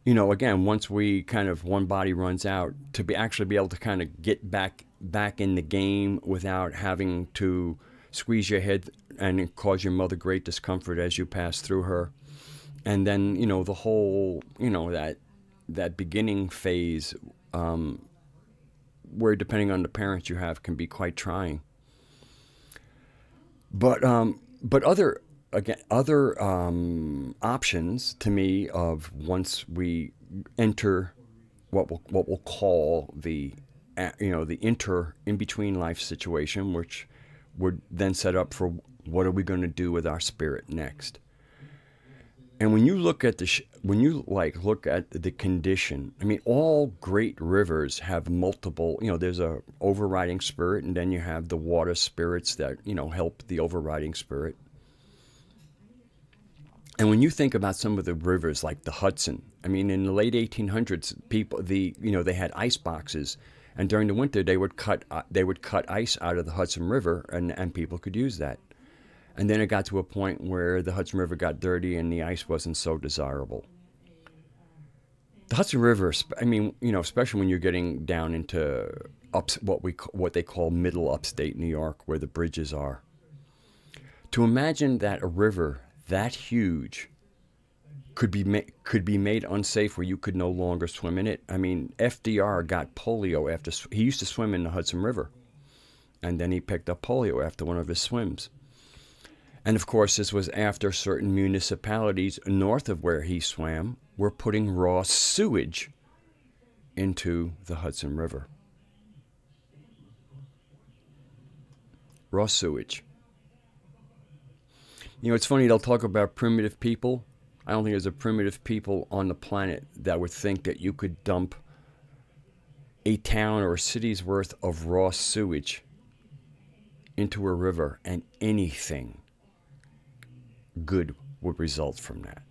again, once we kind of one body runs out, to actually be able to kind of get back in the game without having to squeeze your head and it cause your mother great discomfort as you pass through her. And then, you know, the whole, you know, that beginning phase, where depending on the parents you have can be quite trying. But other options to me of once we enter what we'll call the in between life situation, which would then set up for what are we going to do with our spirit next. And when you look at look at the condition, I mean, all great rivers have multiple, you know, there's a overriding spirit, and then you have the water spirits that, you know, help the overriding spirit. And when you think about some of the rivers like the Hudson, I mean, in the late 1800s, they had ice boxes, and during the winter they would cut ice out of the Hudson River, and people could use that. And then it got to a point where the Hudson River got dirty and the ice wasn't so desirable. The Hudson River, I mean, you know, especially when you're getting down into what they call middle upstate New York, where the bridges are. To imagine that a river that huge could be made unsafe, where you could no longer swim in it. I mean, FDR got polio after he used to swim in the Hudson River, and then he picked up polio after one of his swims. And of course, this was after certain municipalities north of where he swam were putting raw sewage into the Hudson River. Raw sewage. You know, it's funny, they'll talk about primitive people. I don't think there's a primitive people on the planet that would think that you could dump a town or a city's worth of raw sewage into a river and anything good would result from that.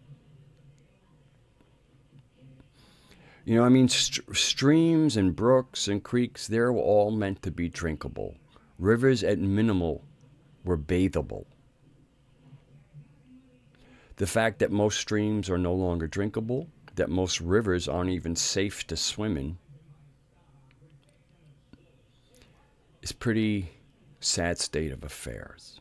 You know, I mean, streams and brooks and creeks, they're all meant to be drinkable. Rivers at minimal were bathable. The fact that most streams are no longer drinkable, that most rivers aren't even safe to swim in, is pretty sad state of affairs.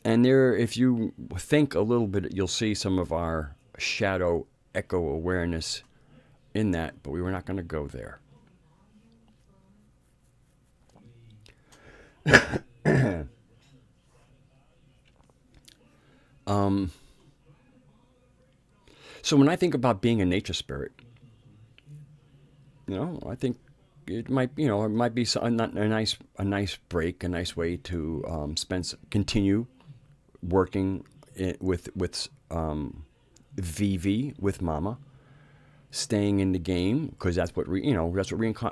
And there, if you think a little bit, you'll see some of our shadow echo awareness in that, but we were not going to go there. So when I think about being a nature spirit, you know, I think it might be a nice break, a nice way to continue working with VV, with Mama, staying in the game, because that's what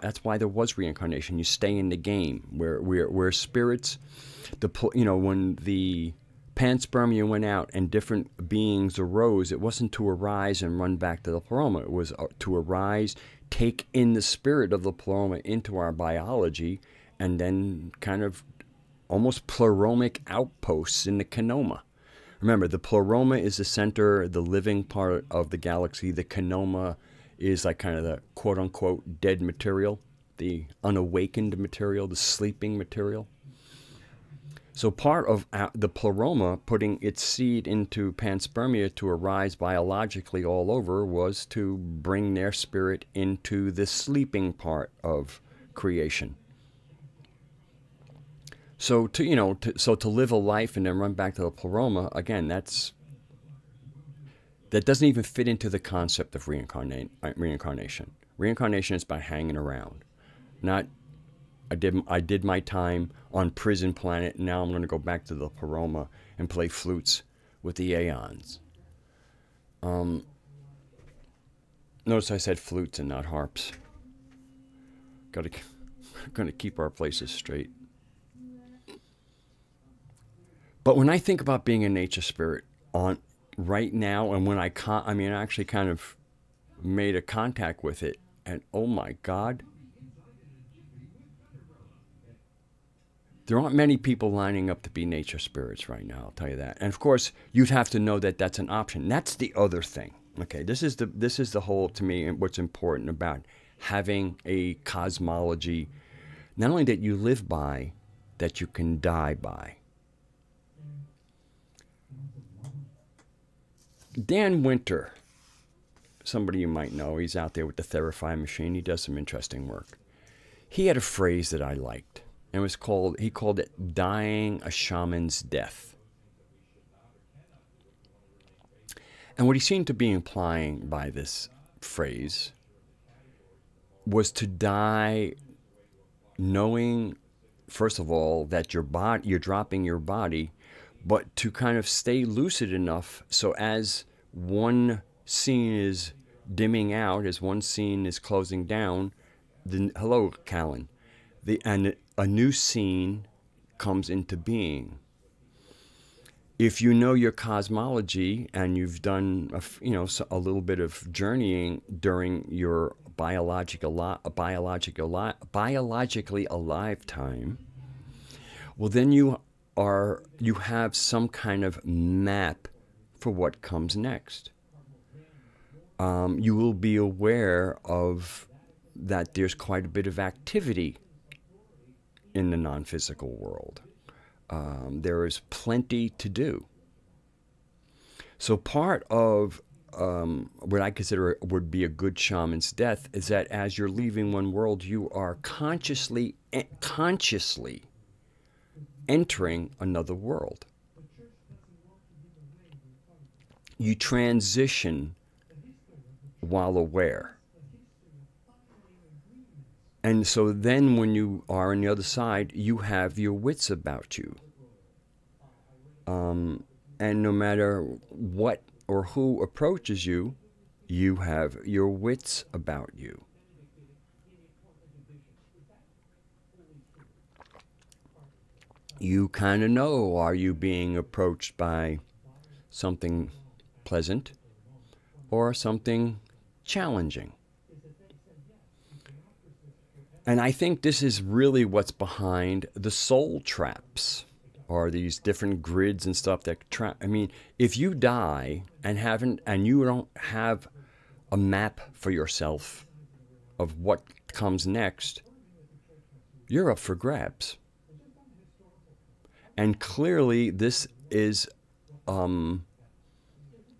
that's why there was reincarnation. You stay in the game where spirits, when the panspermia went out and different beings arose, it wasn't to arise and run back to the pleroma. It was to arise, take in the spirit of the pleroma into our biology, and then kind of almost pleromic outposts in the canoma. Remember, the pleroma is the center, the living part of the galaxy. The canoma is like kind of the quote-unquote dead material, the unawakened material, the sleeping material. So part of the pleroma putting its seed into panspermia to arise biologically all over was to bring their spirit into the sleeping part of creation. So to live a life and then run back to the pleroma, again, that doesn't even fit into the concept of reincarnation. Reincarnation is by hanging around, not I did my time on Prison Planet, and now I'm going to go back to the pleroma and play flutes with the aeons. Notice I said flutes and not harps. Going to keep our places straight. But when I think about being a nature spirit right now, and when I actually kind of made a contact with it, and oh my God, there aren't many people lining up to be nature spirits right now, I'll tell you that. And of course, you'd have to know that that's an option. That's the other thing. Okay, this is the whole, to me, and what's important about having a cosmology, not only that you live by, that you can die by. Dan Winter, somebody you might know, he's out there with the Therify machine. He does some interesting work. He had a phrase that I liked, and he called it dying a shaman's death. And what he seemed to be implying by this phrase was to die knowing, first of all, that you're dropping your body, but to kind of stay lucid enough so as one scene is dimming out, as one scene is closing down, hello, Callan, and a new scene comes into being. If you know your cosmology and you've done a little bit of journeying during your biologically alive time, well, then you have some kind of map for what comes next. You will be aware of that there's quite a bit of activity in the non-physical world. There is plenty to do. So part of what I consider would be a good shaman's death is that as you're leaving one world, you are consciously entering another world. You transition while aware. And so then when you are on the other side, you have your wits about you. And no matter what or who approaches you, you have your wits about you. You kind of know, are you being approached by something pleasant or something challenging? And I think this is really what's behind the soul traps, or these different grids and stuff that trap. I mean, if you die and you don't have a map for yourself of what comes next, you're up for grabs. And clearly, this is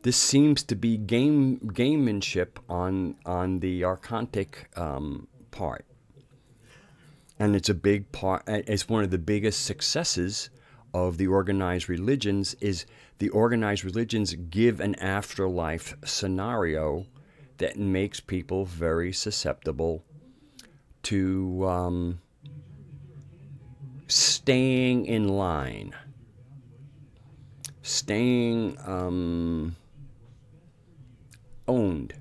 this seems to be gamemanship on the archontic part. And it's a big part, it's one of the biggest successes of the organized religions is the organized religions give an afterlife scenario that makes people very susceptible to staying in line, staying owned.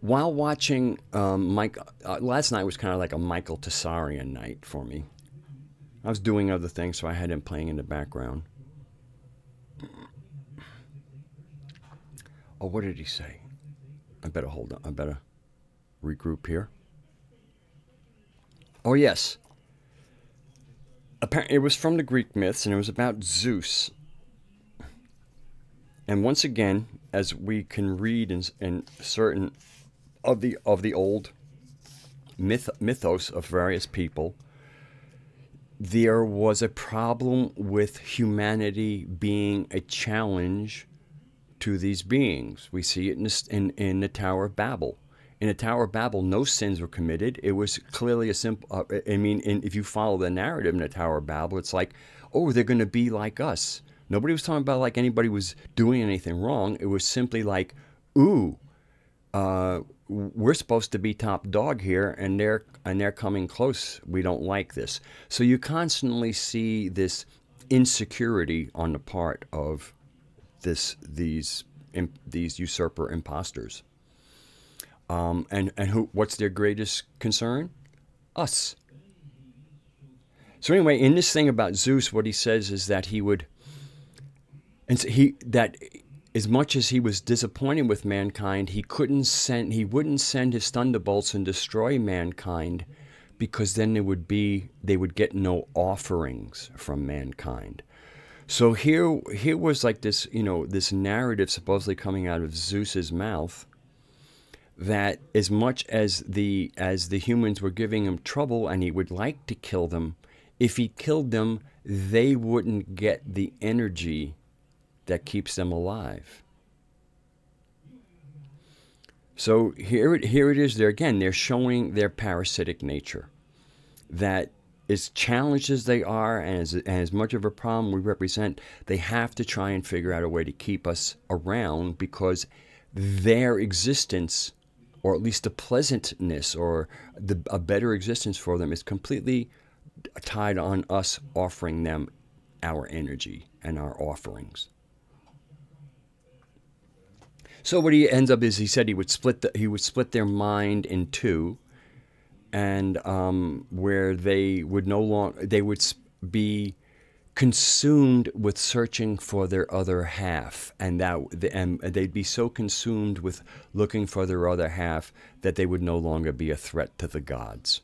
While watching last night was kind of like a Michael Tessarian night for me. I was doing other things, so I had him playing in the background. Oh, what did he say? I better hold on. I better regroup here. Oh, yes. Apparently, it was from the Greek myths, and it was about Zeus. And once again, as we can read in certain of the old mythos of various people, there was a problem with humanity being a challenge to these beings. We see it in the Tower of Babel. In the Tower of Babel, no sins were committed. It was clearly a simple, if you follow the narrative in the Tower of Babel, it's like, oh, they're going to be like us. Nobody was talking about like anybody was doing anything wrong. It was simply like, ooh, we're supposed to be top dog here, and they're coming close. We don't like this. So you constantly see this insecurity on the part of these usurper imposters. And what's their greatest concern? Us. So anyway, in this thing about Zeus, what he says is that he would, and so that as much as he was disappointed with mankind, he wouldn't send his thunderbolts and destroy mankind, because then they would get no offerings from mankind. So here was like this, this narrative supposedly coming out of Zeus's mouth, that as much as the humans were giving him trouble and he would like to kill them, if he killed them, they wouldn't get the energy that keeps them alive. So here it is there again. They're showing their parasitic nature. That as challenged as they are and as much of a problem we represent, they have to try and figure out a way to keep us around, because their existence, or at least the pleasantness or a better existence for them, is completely tied on us offering them our energy and our offerings. So what he ends up is, he said he would split their mind in two, and where they would be consumed with searching for their other half, and they'd be so consumed with looking for their other half that they would no longer be a threat to the gods.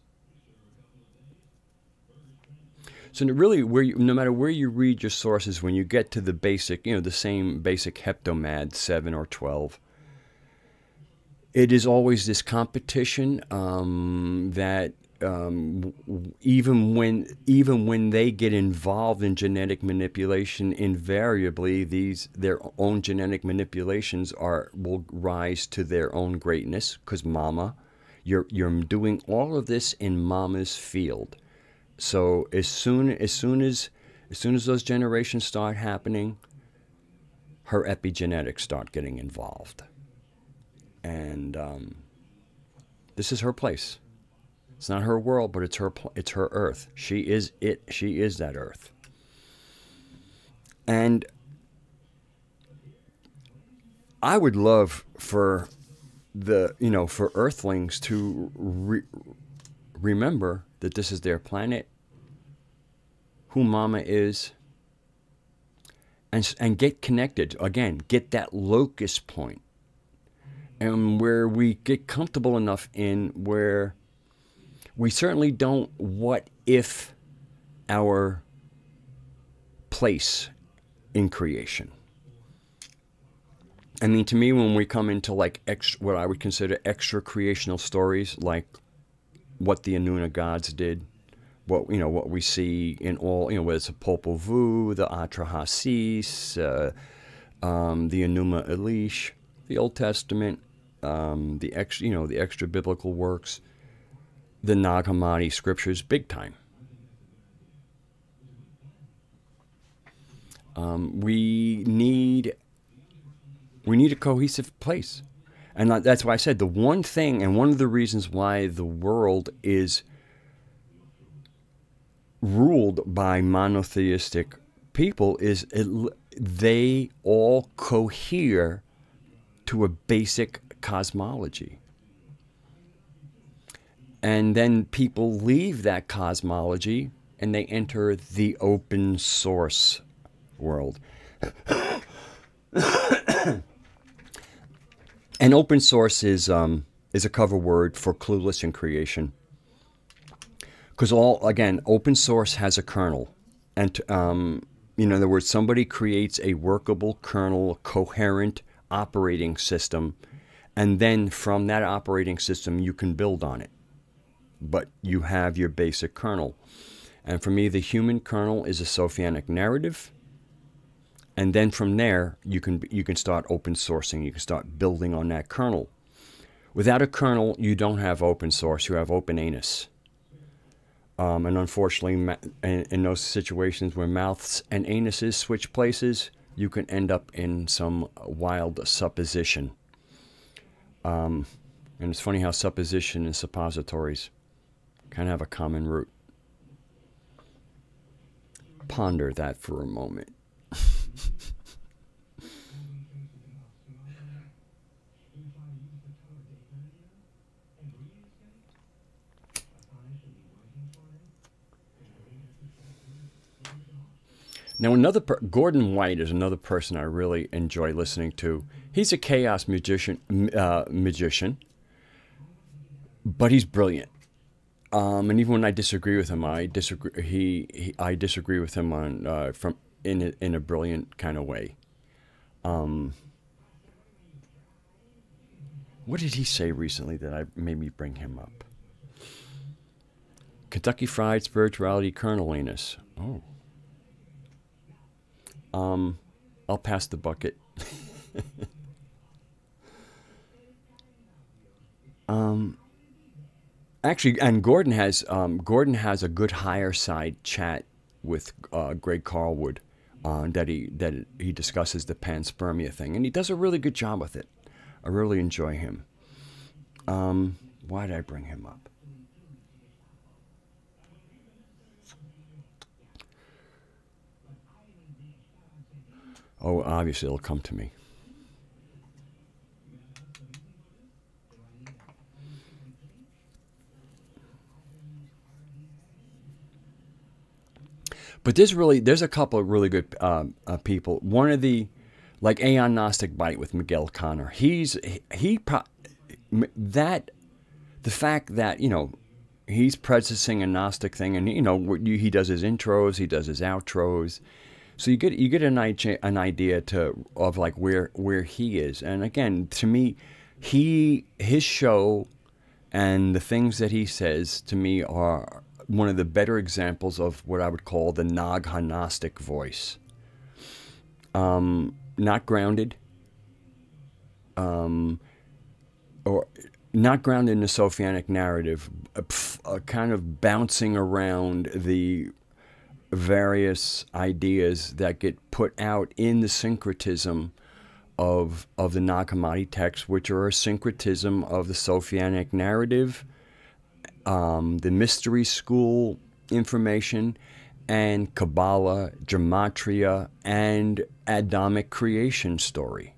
So really, no matter where you read your sources, when you get to the basic, the same basic heptomad, 7 or 12, it is always this competition that even when they get involved in genetic manipulation, invariably their own genetic manipulations will rise to their own greatness, because Mama, you're doing all of this in Mama's field. So as soon as those generations start happening, her epigenetics start getting involved, and this is her place. It's not her world, but it's her earth. She is it. She is that earth. And I would love for for Earthlings to remember that this is their planet, who Mama is, and get connected again. Get that locus point, and where we get comfortable enough in where we certainly don't what if our place in creation. I mean, to me, when we come into like what I would consider extra creational stories, like what the Anuna gods did, what we see in all, whether it's a Popol Vuh, the Atrahasis, the Enuma Elish, the Old Testament, the extra biblical works, the Nag Hammadi scriptures, big time. We need a cohesive place. And that's why I said the one thing, and one of the reasons why the world is ruled by monotheistic people is they all cohere to a basic cosmology. And then people leave that cosmology and they enter the open source world. And open source is a cover word for clueless in creation. Because open source has a kernel. And in other words, somebody creates a workable kernel, coherent operating system, and then from that operating system you can build on it. But you have your basic kernel. And for me, the human kernel is a Sophianic narrative. And then from there, you can start open sourcing. You can start building on that kernel. Without a kernel, you don't have open source. You have open anus. And unfortunately, in those situations where mouths and anuses switch places, you can end up in some wild supposition. And it's funny how supposition and suppositories kind of have a common root. Ponder that for a moment. Now, Gordon White is another person I really enjoy listening to. He's a chaos magician, but he's brilliant. And even when I disagree with him, I disagree with him on in a brilliant kind of way. What did he say recently that made me bring him up? Kentucky Fried Spirituality Colonel-iness. Oh. I'll pass the bucket. Actually, and Gordon has a good higher side chat with Greg Carlwood that he discusses the panspermia thing, and he does a really good job with it. I really enjoy him. Why did I bring him up? Oh, obviously it'll come to me. But there's a couple of really good people. One of the, like Aeon Gnostic Bite with Miguel Connor. The fact that, he's practicing a Gnostic thing, and he does his intros, he does his outros, so you get an idea of like where he is. And again, to me, his show and the things that he says to me are one of the better examples of what I would call the Gnostic voice. Not grounded, or not grounded in the Sophianic narrative, kind of bouncing around the various ideas that get put out in the syncretism of the Nag Hammadi texts, which are a syncretism of the Sophianic narrative, the mystery school information, and Kabbalah, Gematria, and Adamic creation story.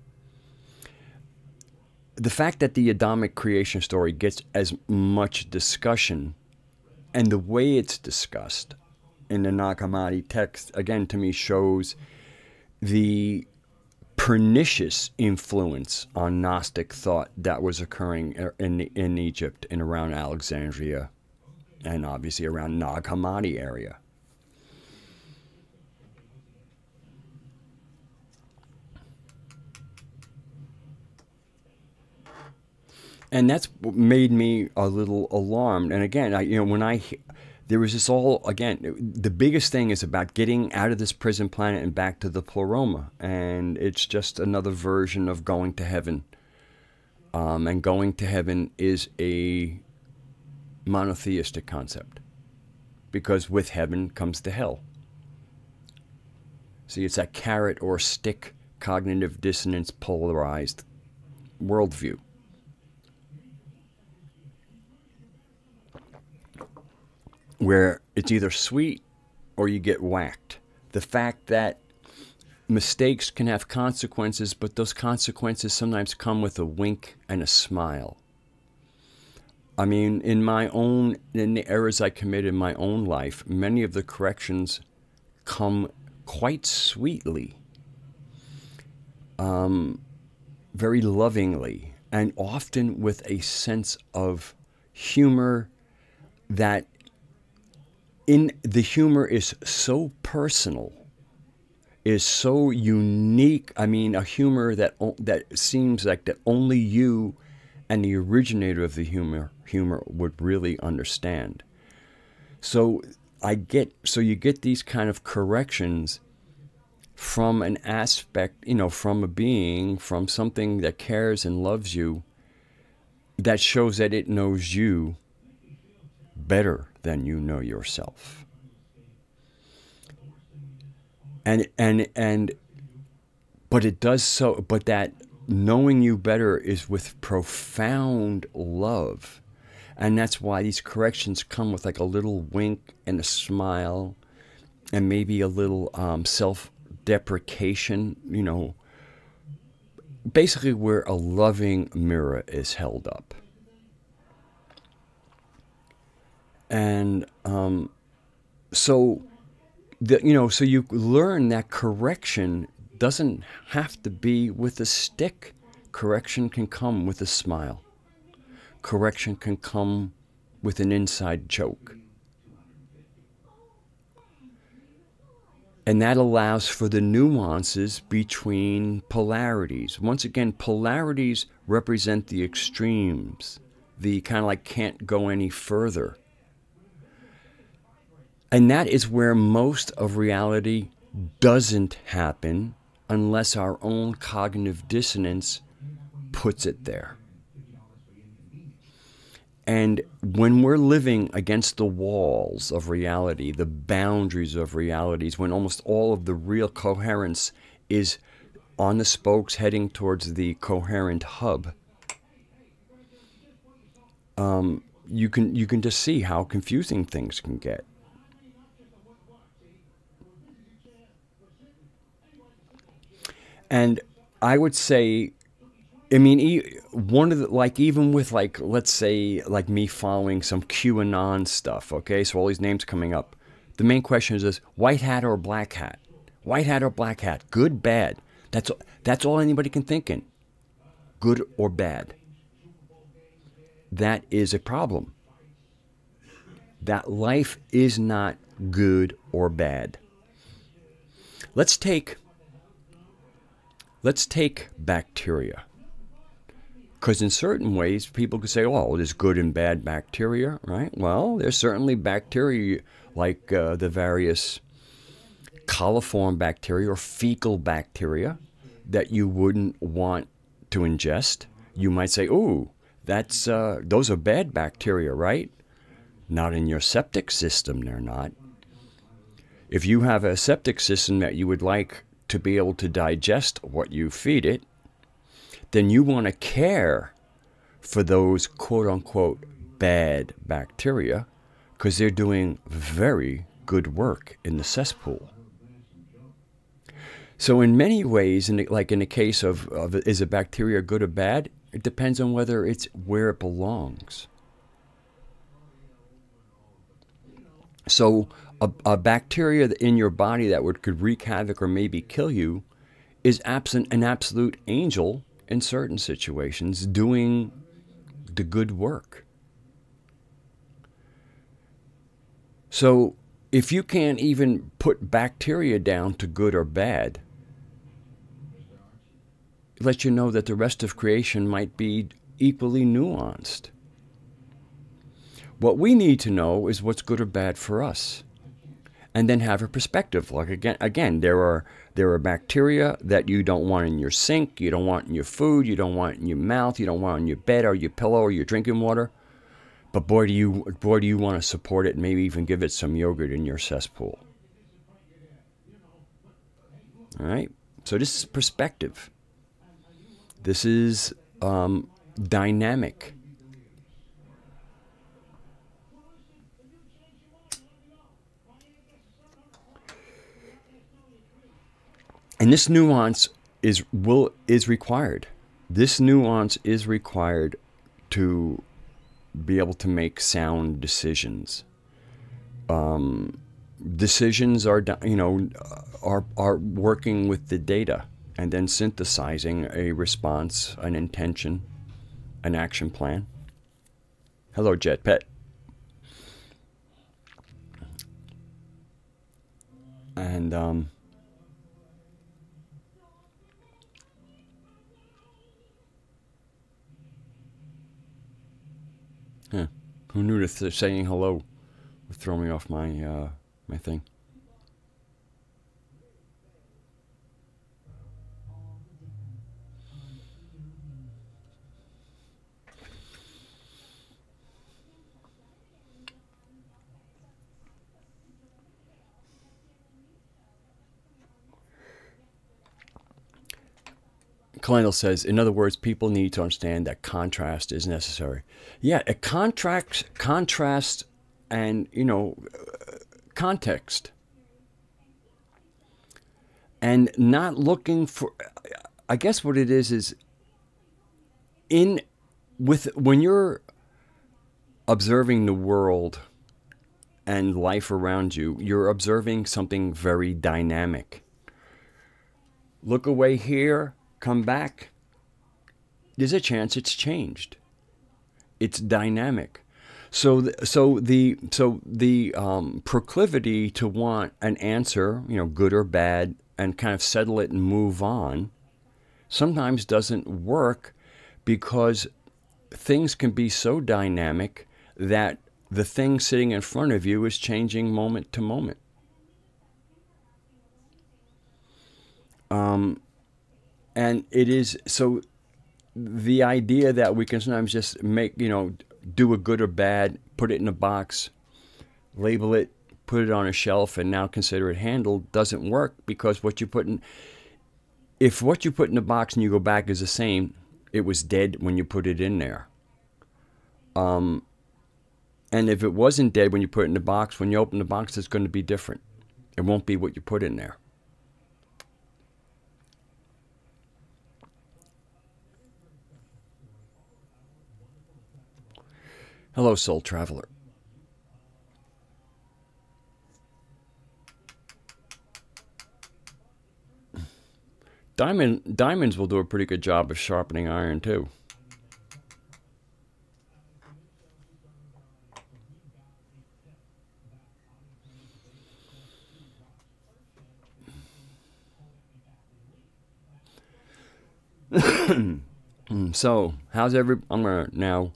The fact that the Adamic creation story gets as much discussion, and the way it's discussed in the Nag Hammadi text, again, to me shows the pernicious influence on Gnostic thought that was occurring in Egypt and around Alexandria, and obviously around Nag Hammadi area. And that's what made me a little alarmed. And again, there was this the biggest thing is about getting out of this prison planet and back to the pleroma. And it's just another version of going to heaven. And going to heaven is a monotheistic concept, because with heaven comes the hell. See, it's that carrot or stick cognitive dissonance polarized worldview. Where it's either sweet or you get whacked. The fact that mistakes can have consequences, but those consequences sometimes come with a wink and a smile. I mean, in the errors I committed in my own life, many of the corrections come quite sweetly, very lovingly, and often with a sense of humor that the humor is so personal, is so unique. I mean, a humor that seems like that only you and the originator of the humor would really understand. So you get these kind of corrections from an aspect, from a being, from something that cares and loves you, that shows that it knows you better than you know yourself. But it does so, but that knowing you better is with profound love. And that's why these corrections come with like a little wink and a smile and maybe a little self-deprecation, basically where a loving mirror is held up. And so you learn that correction doesn't have to be with a stick. Correction can come with a smile. Correction can come with an inside joke. And that allows for the nuances between polarities. Once again, polarities represent the extremes, the kind of like can't go any further. And that is where most of reality doesn't happen unless our own cognitive dissonance puts it there. And when we're living against the walls of reality, the boundaries of realities, when almost all of the real coherence is on the spokes heading towards the coherent hub, you can just see how confusing things can get. And I would say, I mean, one of the, like, even with, like, let's say, like me following some QAnon stuff, okay? So all these names coming up. The main question is this: white hat or black hat? White hat or black hat? Good, bad? That's all anybody can think in. Good or bad? That is a problem. That life is not good or bad. Let's take bacteria. Because in certain ways, people could say, oh, there's good and bad bacteria, right? Well, there's certainly bacteria like the various coliform bacteria or fecal bacteria that you wouldn't want to ingest. You might say, oh, those are bad bacteria, right? Not in your septic system, they're not. If you have a septic system that you would like to be able to digest what you feed it, then you want to care for those quote-unquote bad bacteria because they're doing very good work in the cesspool. So in many ways, like in the case of is a bacteria good or bad, it depends on whether it's where it belongs. So a bacteria in your body that could wreak havoc or maybe kill you is an absolute angel in certain situations, doing the good work. So if you can't even put bacteria down to good or bad, it lets you know that the rest of creation might be equally nuanced. What we need to know is what's good or bad for us, and then have a perspective. Like again, there are bacteria that you don't want in your sink, you don't want in your food, you don't want in your mouth, you don't want in your bed or your pillow or your drinking water. But boy, do you want to support it and maybe even give it some yogurt in your cesspool. All right? So this is perspective. This is dynamic. And this nuance is required. This nuance is required to be able to make sound decisions. Decisions are working with the data and then synthesizing a response, an intention, an action plan. Hello, Jet Pet. And who knew that saying hello would throw me off my my thing? Kalendal says, in other words, people need to understand that contrast is necessary. Yeah, a contrast and, context. And not looking for, I guess what it is when you're observing the world and life around you, you're observing something very dynamic. Look away here, come back, there's a chance it's changed. It's dynamic. So the proclivity to want an answer, good or bad, and kind of settle it and move on, sometimes doesn't work because things can be so dynamic that the thing sitting in front of you is changing moment to moment. And it is so the idea that we can sometimes just do a good or bad, put it in a box, label it, put it on a shelf, and now consider it handled doesn't work, because if what you put in the box and you go back is the same, it was dead when you put it in there. And if it wasn't dead when you put it in the box, when you open the box, it's going to be different. It won't be what you put in there. Hello, Soul Traveler. Diamonds will do a pretty good job of sharpening iron, too. So, I'm going to now,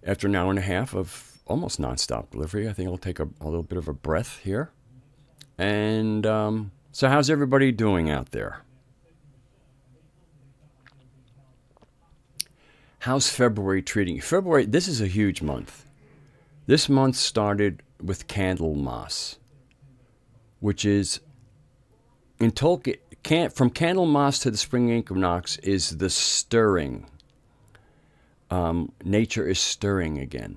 after an hour and a half of almost nonstop delivery, I think I'll take a little bit of a breath here. And so how's everybody doing out there? How's February treating you? February, this is a huge month. This month started with Candlemas, which is, in Tolkien, from Candlemas to the spring equinox is the stirring. Nature is stirring again.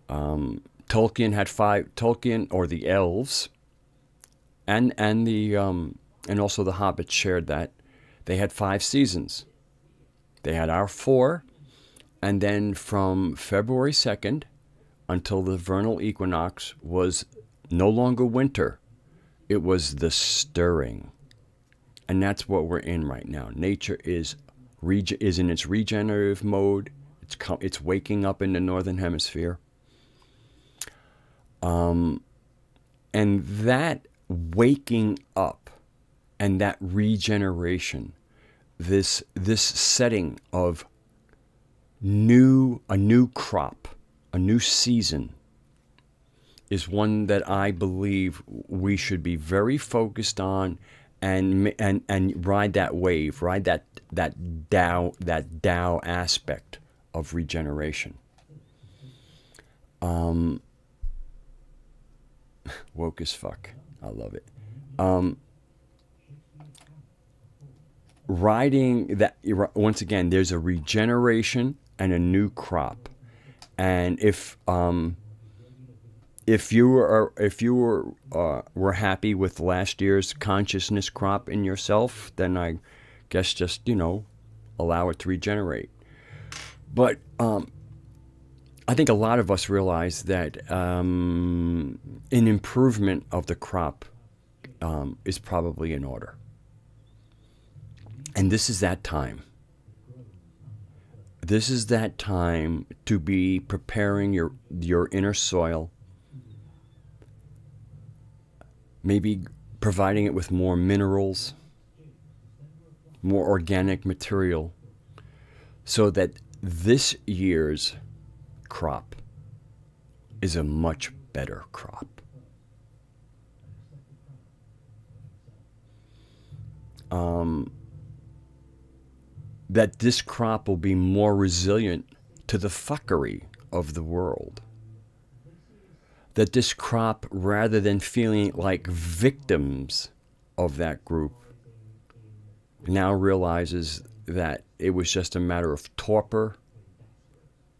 Tolkien or the elves, and also the hobbits shared that. They had 5 seasons. They had our 4, and then from February 2nd until the vernal equinox was no longer winter. It was the stirring. And that's what we're in right now. Nature is in its regenerative mode. It's waking up in the northern hemisphere. And that waking up and that regeneration, this setting of a new crop, a new season, is one that I believe we should be very focused on and ride that wave, ride that Tao aspect of regeneration. Woke as fuck. I love it. Riding that, once again, there's a regeneration and a new crop. And if you were happy with last year's consciousness crop in yourself, then I guess just allow it to regenerate. But I think a lot of us realize that an improvement of the crop is probably in order. And this is that time. This is that time to be preparing your inner soil, maybe providing it with more minerals, more organic material, so that this year's crop is a much better crop. That this crop will be more resilient to the fuckery of the world. That this crop, rather than feeling like victims of that group, now realizes that it was just a matter of torpor,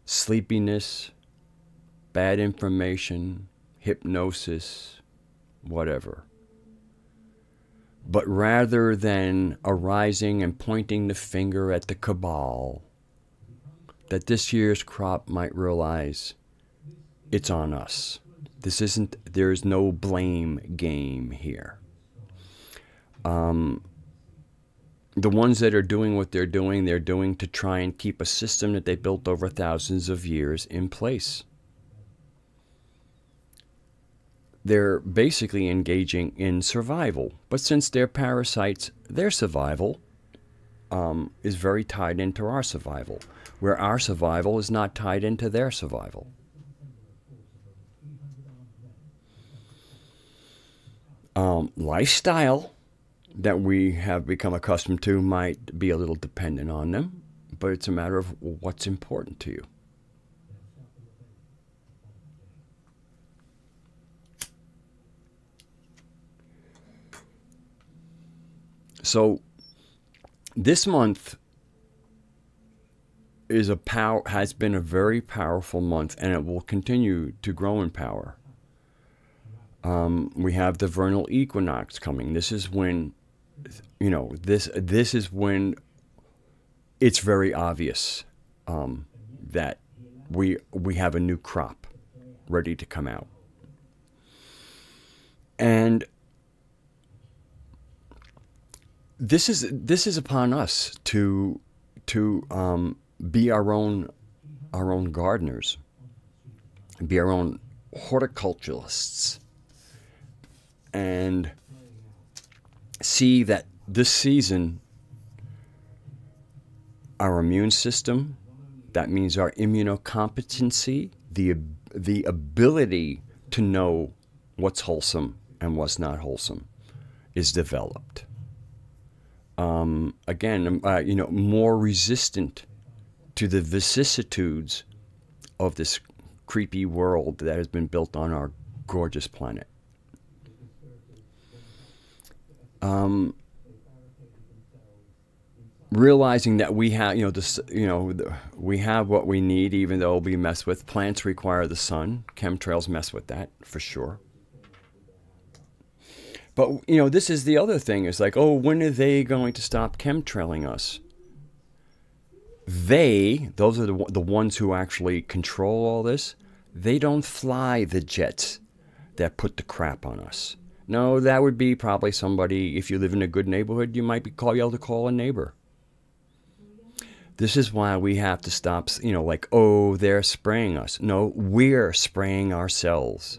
sleepiness, bad information, hypnosis, whatever. But rather than arising and pointing the finger at the cabal, that this year's crop might realize it's on us. There's no blame game here. The ones that are doing what they're doing to try and keep a system that they built over thousands of years in place. they're basically engaging in survival. But since they're parasites, their survival is very tied into our survival, where our survival is not tied into their survival. Lifestyle that we have become accustomed to might be a little dependent on them, but it's a matter of what's important to you. So this month has been a very powerful month, and it will continue to grow in power. We have the vernal equinox coming. This is when, this is when it's very obvious that we have a new crop ready to come out. And this is upon us to be our own gardeners, be our own horticulturalists, and see that this season, our immune system, that means our immunocompetency, the ability to know what's wholesome and what's not wholesome, is developed. Again, more resistant to the vicissitudes of this creepy world that has been built on our gorgeous planet. Realizing that we have, we have what we need, even though we mess with. Plants require the sun. Chemtrails mess with that, for sure. But, this is the other thing. It's like, oh, when are they going to stop chemtrailing us? Those are the ones who actually control all this. They don't fly the jets that put the crap on us. No, that would be probably somebody, if you live in a good neighborhood, you might be able to call a neighbor. This is why we have to stop, oh, they're spraying us. No, we're spraying ourselves.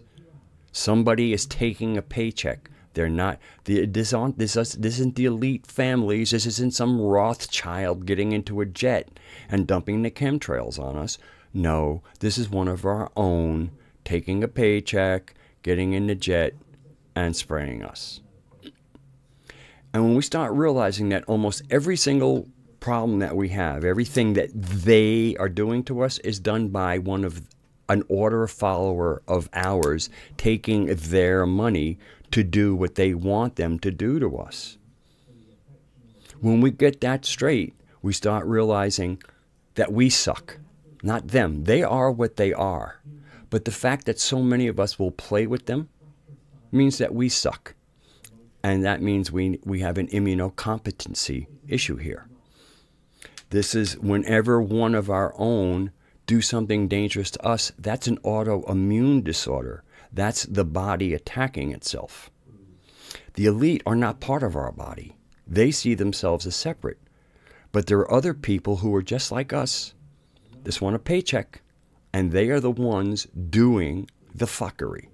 Somebody is taking a paycheck. They're not, this isn't the elite families. This isn't some Rothschild getting into a jet and dumping the chemtrails on us. No, this is one of our own taking a paycheck, getting in the jet, and spraying us. And when we start realizing that almost every single problem that we have, everything that they are doing to us, is done by an order follower of ours taking their money to do what they want them to do to us. When we get that straight, we start realizing that we suck, not them. They are what they are. But the fact that so many of us will play with them means that we suck. And that means we have an immunocompetency issue here. This is whenever one of our own do something dangerous to us, that's an autoimmune disorder. That's the body attacking itself. The elite are not part of our body. They see themselves as separate. But there are other people who are just like us, just want a paycheck, and they are the ones doing the fuckery.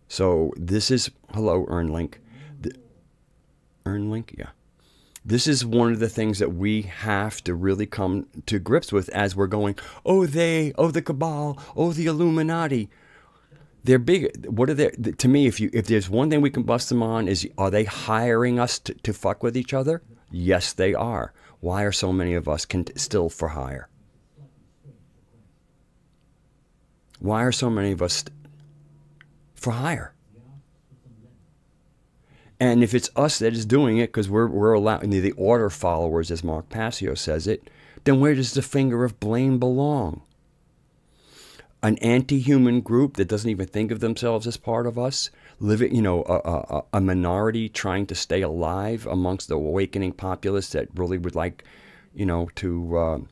So this is, hello, EarnLink. EarnLink, yeah. This is one of the things that we have to really come to grips with as we're going, oh, the cabal, oh, the Illuminati. They're big. What are they? To me, if there's one thing we can bust them on, are they hiring us to fuck with each other? Yes, they are. Why are so many of us still for hire? Why are so many of us for hire? And if it's us that is doing it, because we're allowing the order followers, as Mark Passio says it, then where does the finger of blame belong? An anti-human group that doesn't even think of themselves as part of us, living, a minority trying to stay alive amongst the awakening populace that really would like, to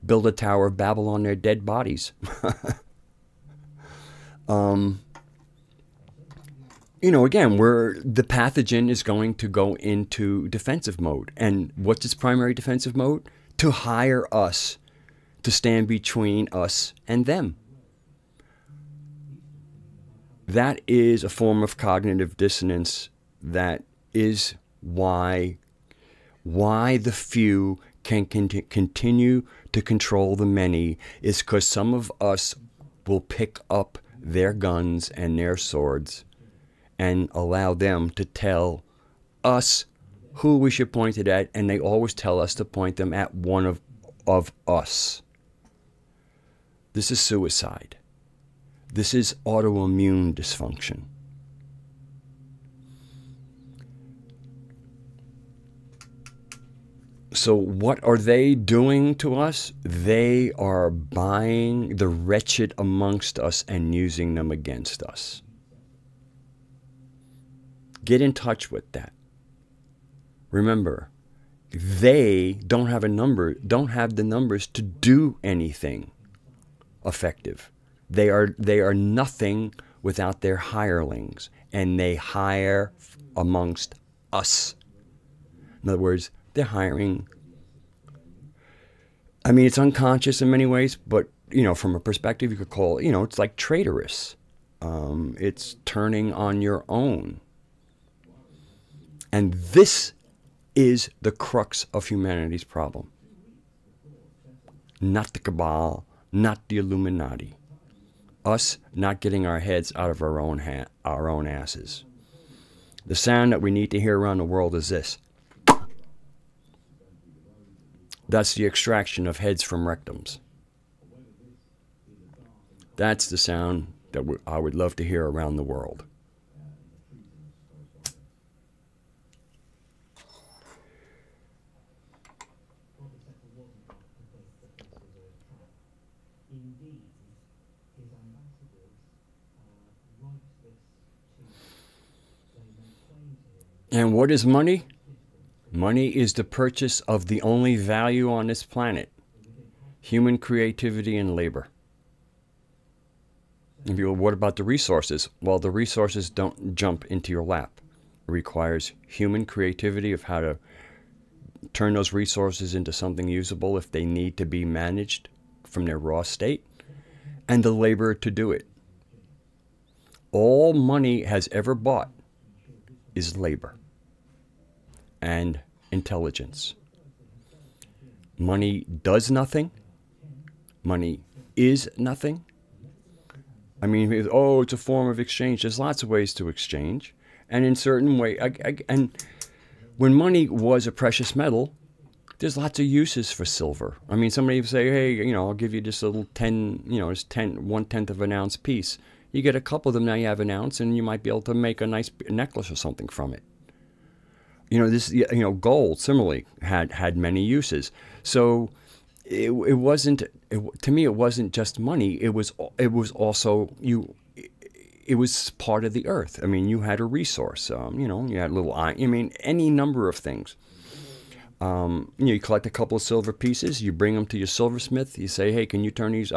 build a Tower of Babel on their dead bodies. Again, the pathogen is going to go into defensive mode. And what's its primary defensive mode? To hire us, to stand between us and them. That is a form of cognitive dissonance. That is why the few can continue to control the many, is because some of us will pick up their guns and their swords and allow them to tell us who we should point it at, and they always tell us to point them at one of us. This is suicide. This is autoimmune dysfunction. So what are they doing to us? They are buying the wretched amongst us and using them against us. Get in touch with that. Remember, they don't have the numbers to do anything effective. They are nothing without their hirelings, and they hire amongst us. In other words, they're hiring. I mean, it's unconscious in many ways, but from a perspective, you could call it, it's like traitorous. It's turning on your own. And this is the crux of humanity's problem. Not the cabal, not the Illuminati. Us not getting our heads out of our own asses. The sound that we need to hear around the world is this. That's the extraction of heads from rectums. That's the sound that I would love to hear around the world. And what is money? Money is the purchase of the only value on this planet: human creativity and labor. And people, what about the resources? Well, the resources don't jump into your lap. It requires human creativity of how to turn those resources into something usable if they need to be managed from their raw state, and the labor to do it. All money has ever bought is labor and intelligence. Money does nothing. Money is nothing. I mean, it's a form of exchange. There's lots of ways to exchange. And in certain way, and when money was a precious metal, there's lots of uses for silver. I mean, somebody would say, hey, I'll give you this little 1/10 of an ounce piece. You get a couple of them, now you have an ounce, and you might be able to make a nice necklace or something from it. Gold similarly had many uses. So it wasn't, to me, it wasn't just money. It was also it was part of the earth. I mean, you had a resource. You had little any number of things. You collect a couple of silver pieces. You bring them to your silversmith. You say, hey, can you turn these?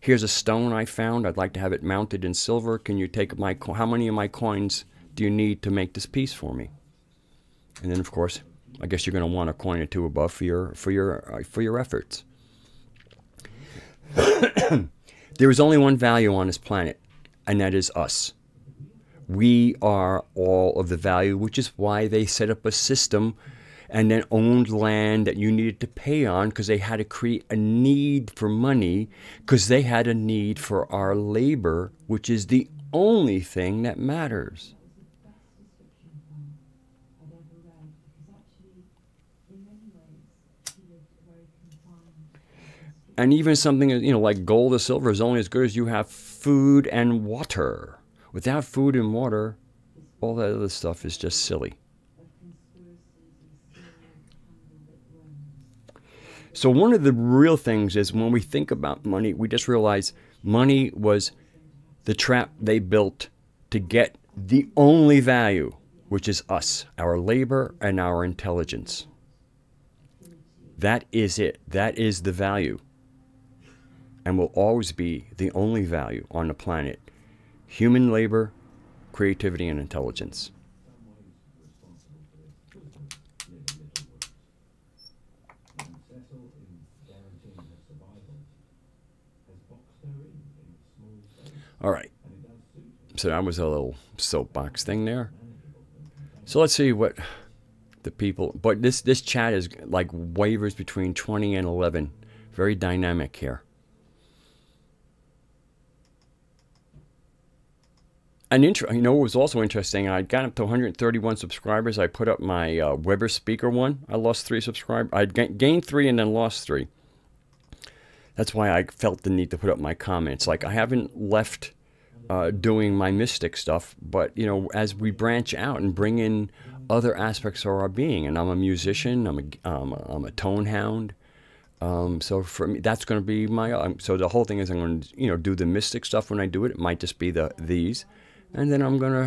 Here's a stone I found. I'd like to have it mounted in silver. Can you take how many of my coins do you need to make this piece for me? And then, of course, I guess you're going to want a coin or two above for your efforts. There is only one value on this planet, and that is us. We are all of the value, which is why they set up a system and then owned land that you needed to pay on, because they had to create a need for money, because they had a need for our labor, which is the only thing that matters. And even something, like gold or silver is only as good as you have food and water. Without food and water, all that other stuff is just silly. So one of the real things is when we think about money, we just realize money was the trap they built to get the only value, which is us, our labor and our intelligence. That is it. That is the value. And will always be the only value on the planet: human labor, creativity, and intelligence. All right. So that was a little soapbox thing there. So let's see what the people, but this chat is like wavers between 20 and 11. Very dynamic here. And you know what was also interesting? I got up to 131 subscribers. I put up my Weber speaker one. I lost 3 subscribers. I gained 3 and then lost 3. That's why I felt the need to put up my comments. Like, I haven't left doing my mystic stuff, but you know, as we branch out and bring in other aspects of our being, and I'm a musician, I'm a tone hound. So for me, that's going to be my. So the whole thing is, I'm going to do the mystic stuff when I do it. It might just be these. And then I'm going to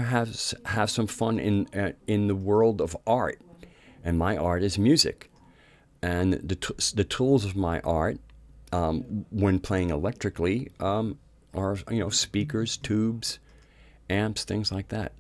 have some fun in the world of art, and my art is music, and the tools of my art, when playing electrically, are speakers, tubes, amps, things like that.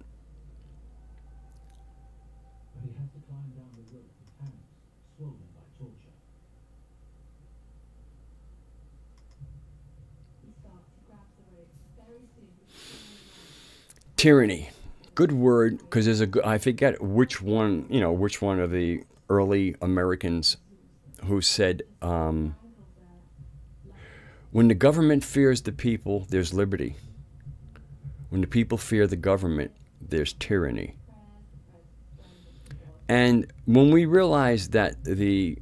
Tyranny, good word, because there's I forget which one of the early Americans who said, when the government fears the people, there's liberty. When the people fear the government, there's tyranny. And when we realize that the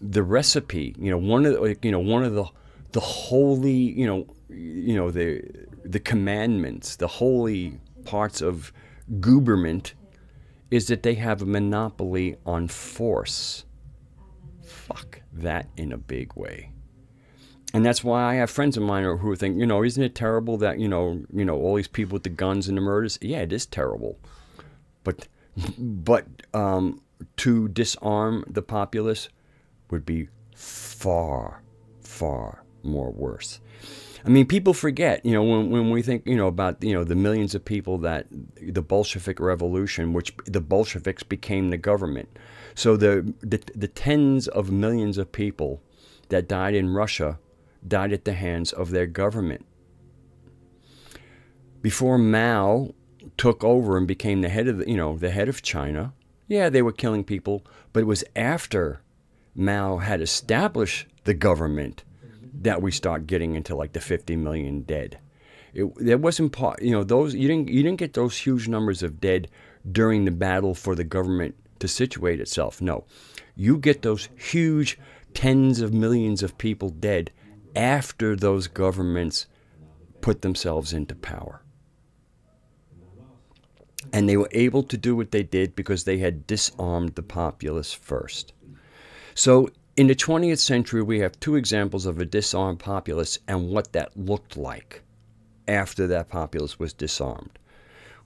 recipe, one of the holy, the commandments, the holy parts of gooberment, is that they have a monopoly on force. Fuck that in a big way. And that's why I have friends of mine who think, isn't it terrible that, all these people with the guns and the murders? Yeah, it is terrible. But to disarm the populace would be far, far more worse. I mean, people forget, when we think, about, the millions of people that the Bolshevik Revolution, which the Bolsheviks became the government. So the tens of millions of people that died in Russia died at the hands of their government. Before Mao took over and became the head of, the head of China, yeah, they were killing people, but it was after Mao had established the government that we start getting into like the 50 million dead. There wasn't those you didn't get those huge numbers of dead during the battle for the government to situate itself. No, you get those huge tens of millions of people dead after those governments put themselves into power. And they were able to do what they did because they had disarmed the populace first. So in the 20th century, we have 2 examples of a disarmed populace and what that looked like after that populace was disarmed.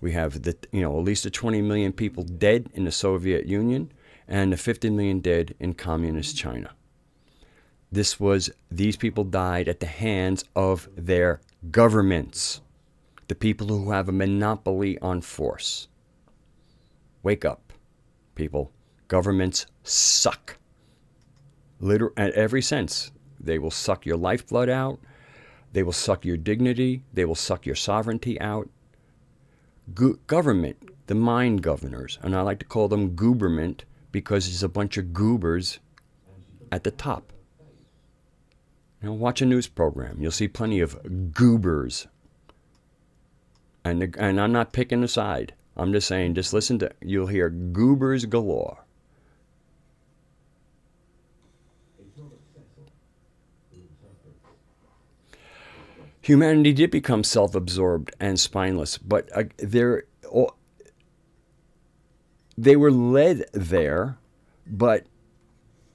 We have at least the 20 million people dead in the Soviet Union and the 50 million dead in communist China. These people died at the hands of their governments, the people who have a monopoly on force. Wake up, people. Governments suck. In every sense. They will suck your lifeblood out. They will suck your dignity. They will suck your sovereignty out. Government, the mind governors, and I like to call them gooberment because it's a bunch of goobers at the top. Watch a news program. You'll see plenty of goobers. And I'm not picking a side. I'm just saying, just listen to, you'll hear goobers galore. Humanity did become self-absorbed and spineless, but they were led there, but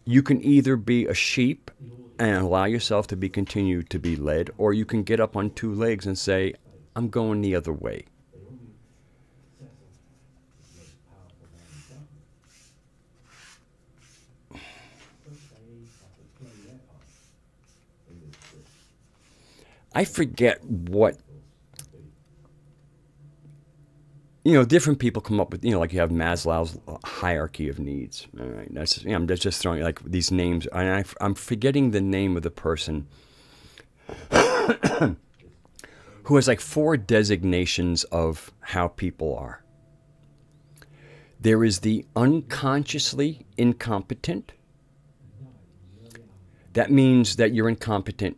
you can either be a sheep and allow yourself to continue to be led, or you can get up on 2 legs and say, I'm going the other way. I forget what, different people come up with, like you have Maslow's hierarchy of needs. All right, that's, I'm just throwing like these names, and I'm forgetting the name of the person who has like 4 designations of how people are. There is the unconsciously incompetent. That means that you're incompetent,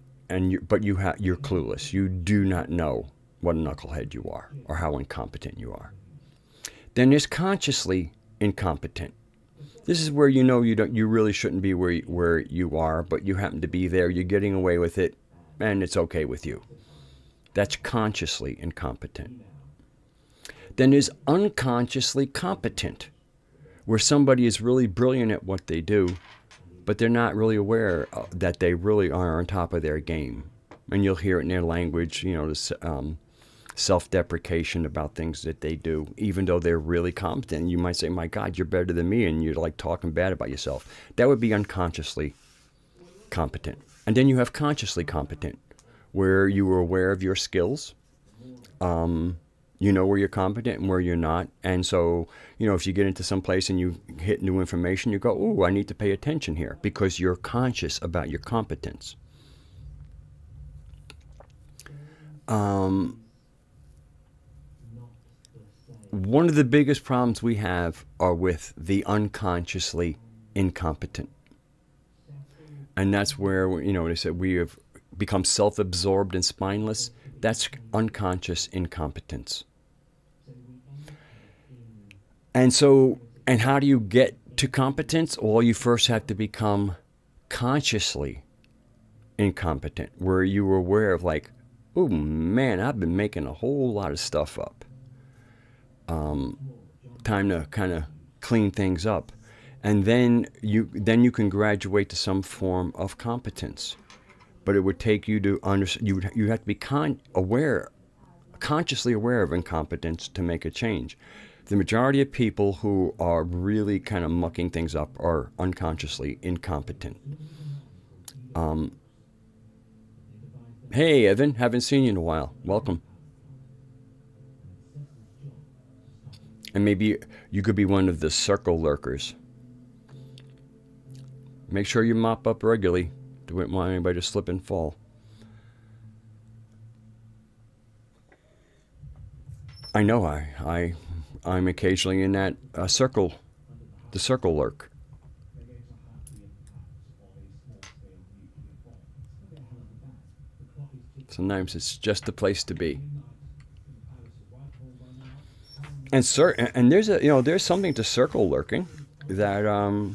but you're clueless. You do not know what a knucklehead you are or how incompetent you are. Then there's consciously incompetent. This is where you know you really shouldn't be where you are, but you happen to be there. You're getting away with it, and it's okay with you. That's consciously incompetent. Then there's unconsciously competent, where somebody is really brilliant at what they do, but they're not really aware that they really are on top of their game. And you'll hear it in their language, you know, this self-deprecation about things that they do, even though they're really competent. You might say, my God, you're better than me, and you're like talking bad about yourself. That would be unconsciously competent. And then you have consciously competent, where you are aware of your skills. You know where you're competent and where you're not. And so, you know, if you get into some place and you hit new information, you go, ooh, I need to pay attention here, because you're conscious about your competence. One of the biggest problems we have are with the unconsciously incompetent. And that's where, you know, they said we have become self-absorbed and spineless. That's unconscious incompetence. And so, and how do you get to competence? Well, you first have to become consciously incompetent, where you were aware of like, oh man, I've been making a whole lot of stuff up. Time to kind of clean things up. And then you can graduate to some form of competence. But it would take you to understand, you have to be consciously aware of incompetence to make a change. The majority of people who are really kind of mucking things up are unconsciously incompetent. Hey, Evan, haven't seen you in a while. Welcome. And maybe you could be one of the circle lurkers. Make sure you mop up regularly. Don't want anybody to slip and fall. I know I'm occasionally in that circle, the circle lurk. Sometimes it's just the place to be. And there's something to circle lurking that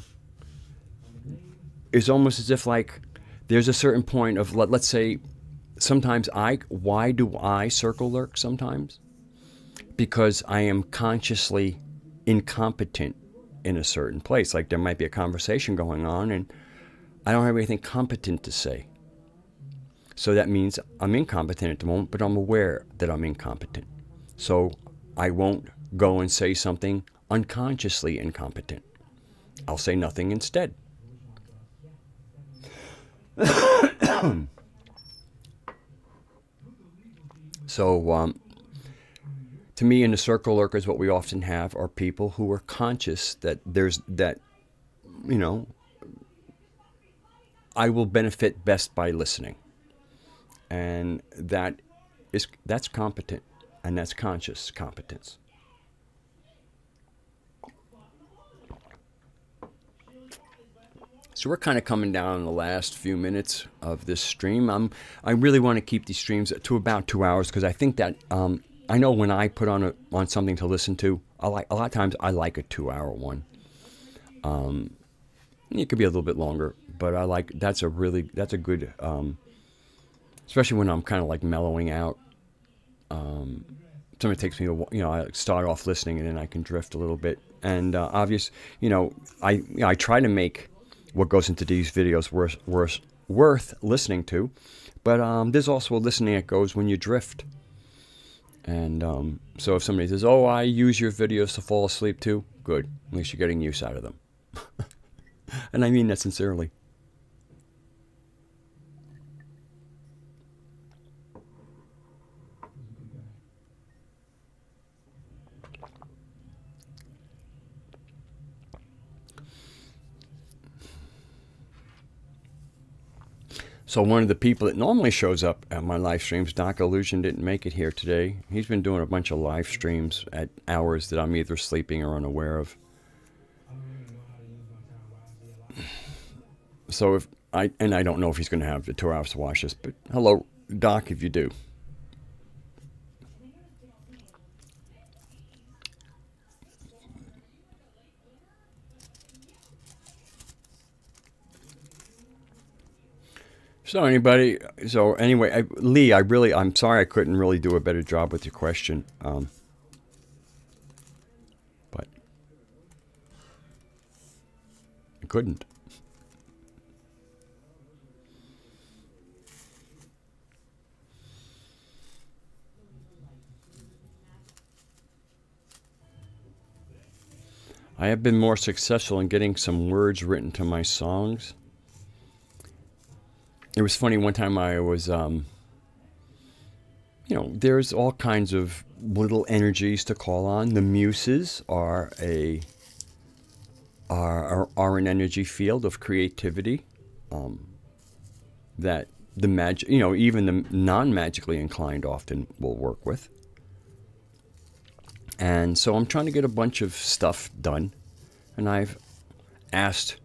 is almost as if like there's a certain point of, let's say, sometimes why do I circle lurk sometimes? Because I am consciously incompetent in a certain place. Like there might be a conversation going on and I don't have anything competent to say. So that means I'm incompetent at the moment, but I'm aware that I'm incompetent. So I won't go and say something unconsciously incompetent. I'll say nothing instead. So, to me, in the circle lurkers, what we often have are people who are conscious that you know, I will benefit best by listening. And that's competent, and that's conscious competence. So we're kind of coming down in the last few minutes of this stream. I really want to keep these streams to about 2 hours, because I think that I know when I put on something to listen to, a lot of times I like a 2-hour one. It could be a little bit longer, but that's a good, especially when I'm kind of like mellowing out. Sometimes it takes me I start off listening and then I can drift a little bit. And I try to make what goes into these videos worth listening to, but there's also a listening that goes when you drift. And so if somebody says, oh, I use your videos to fall asleep too, good. At least you're getting use out of them. And I mean that sincerely. So one of the people that normally shows up at my live streams, Doc Illusion, didn't make it here today. He's been doing a bunch of live streams at hours that I'm either sleeping or unaware of. So if I don't know if he's going to have the 2 hours to watch this, but hello, Doc, if you do. So anyway, Lee, I'm sorry I couldn't really do a better job with your question. But I couldn't. I have been more successful in getting some words written to my songs. It was funny, one time I was, there's all kinds of little energies to call on. The muses are an energy field of creativity that even the non-magically inclined often will work with. And so I'm trying to get a bunch of stuff done, and I've asked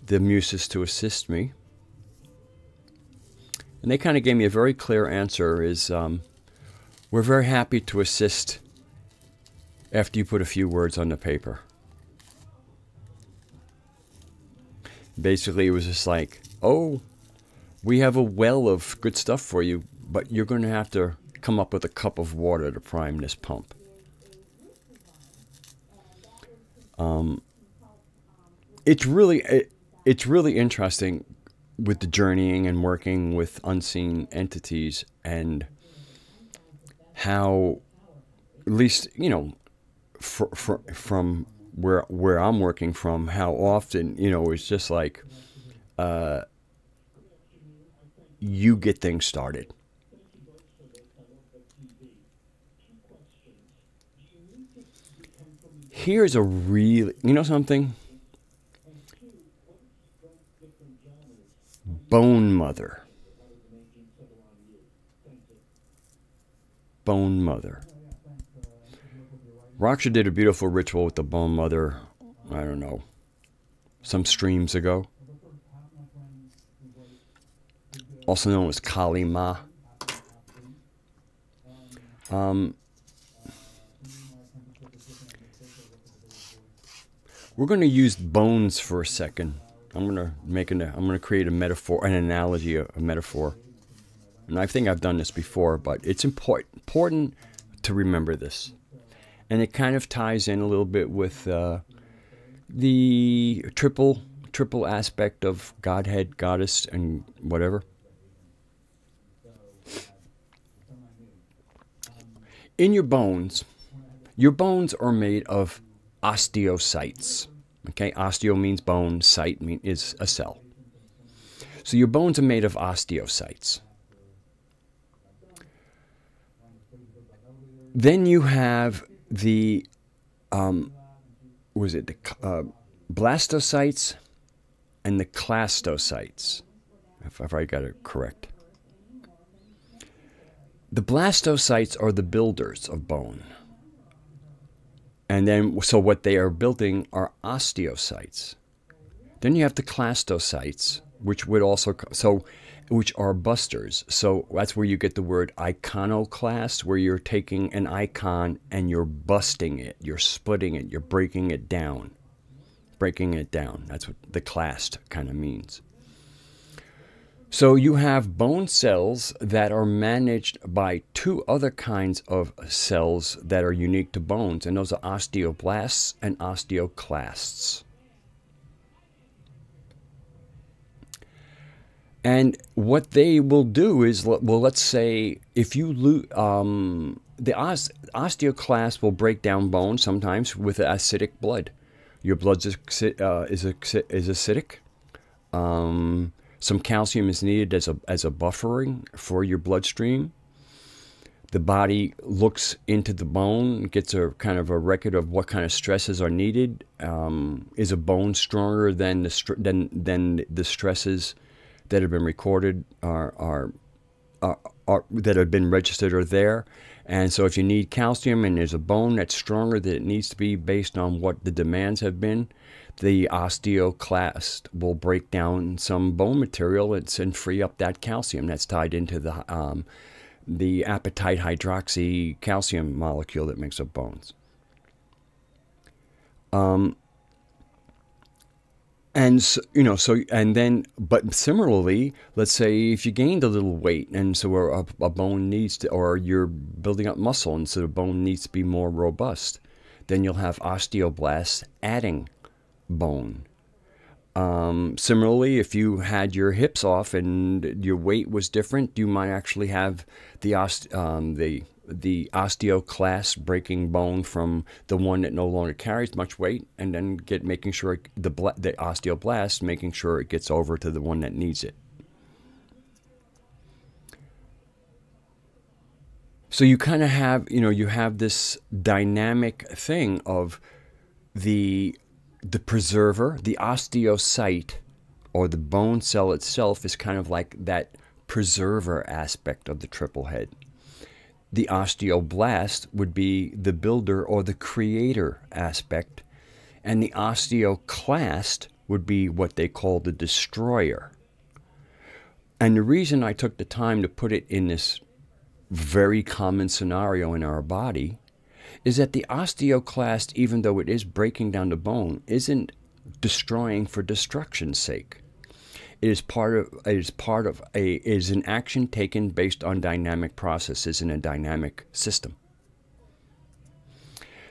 the muses to assist me. And they kind of gave me a very clear answer, is we're very happy to assist after you put a few words on the paper. Basically, it was just like, oh, we have a well of good stuff for you, but you're going to have to come up with a cup of water to prime this pump. It's really interesting with the journeying and working with unseen entities, and how, at least, from where I'm working from, how often, it's just like you get things started. Here's a really, something? Bone Mother. Bone Mother. Raksha did a beautiful ritual with the Bone Mother, I don't know, some streams ago. Also known as Kali Ma. We're going to use bones for a second. I'm going to create a metaphor, an analogy, a metaphor. And I think I've done this before, but it's important to remember this. And it kind of ties in a little bit with the triple aspect of Godhead, Goddess, and whatever. In your bones are made of osteocytes. Okay, osteo means bone, cyte is a cell. So your bones are made of osteocytes. Then you have the blastocytes and the clastocytes, if I got it correct. The blastocytes are the builders of bone. And then, so what they are building are osteocytes. Then you have the clastocytes, which are busters. So that's where you get the word iconoclast, where you're taking an icon and you're busting it, you're splitting it, you're breaking it down. That's what the clast kind of means. So you have bone cells that are managed by two other kinds of cells that are unique to bones, and those are osteoblasts and osteoclasts. And what they will do is, well, let's say if you lose, the osteoclast will break down bone sometimes with acidic blood. Your blood is acidic. Some calcium is needed as a buffering for your bloodstream. The body looks into the bone, gets a kind of a record of what kind of stresses are needed. Is a bone stronger than the stresses that have been recorded that have been registered are there. And so if you need calcium and there's a bone that's stronger than it needs to be based on what the demands have been, the osteoclast will break down some bone material and free up that calcium that's tied into the apatite hydroxy calcium molecule that makes up bones. And so, but similarly, let's say if you gained a little weight and so a bone needs to, or you're building up muscle and so the bone needs to be more robust, then you'll have osteoblasts adding bone. Similarly, if you had your hips off and your weight was different, you might actually have the osteoclast breaking bone from the one that no longer carries much weight, and then making sure the osteoblast making sure it gets over to the one that needs it. So you kind of have, you have this dynamic thing of the preserver, the osteocyte, or the bone cell itself is kind of like that preserver aspect of the triple head. The osteoblast would be the builder or the creator aspect, and the osteoclast would be what they call the destroyer. And the reason I took the time to put it in this very common scenario in our body is that the osteoclast, even though it is breaking down the bone, isn't destroying for destruction's sake. It is an action taken based on dynamic processes in a dynamic system.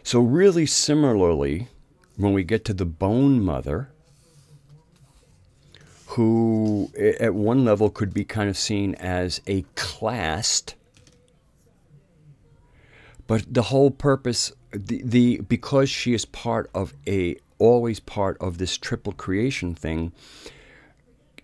So really similarly, when we get to the bone mother, who at one level could be kind of seen as a clast, but the whole purpose, because she is always part of this triple creation thing,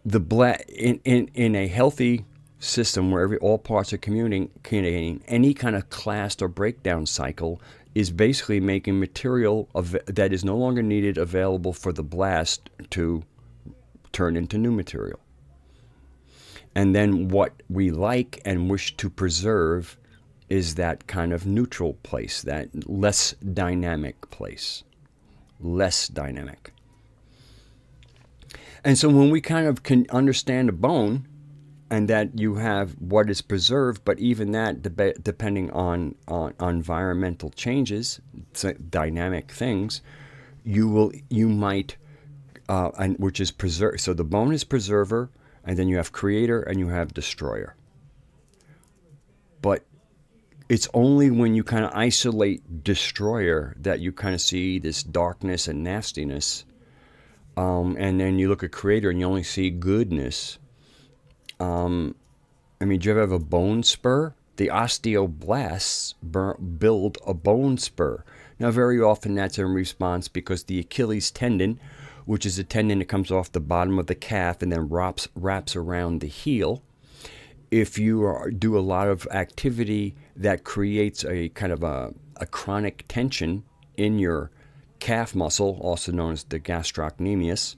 in a healthy system where all parts are communicating, any kind of clast or breakdown cycle is basically making material that is no longer needed available for the blast to turn into new material. And then what we like and wish to preserve is that kind of neutral place, that less dynamic place. Less dynamic. And so when we kind of can understand a bone and that you have what is preserved, but even that, depending on environmental changes, dynamic things, which is preserve. So the bone is preserver, and then you have creator and you have destroyer. But it's only when you kind of isolate destroyer that you kind of see this darkness and nastiness. And then you look at creator and you only see goodness. Do you ever have a bone spur? The osteoblasts build a bone spur. Now, very often that's in response because the Achilles tendon, which is a tendon that comes off the bottom of the calf and then wraps around the heel. If you do a lot of activity that creates a kind of a chronic tension in your calf muscle, also known as the gastrocnemius,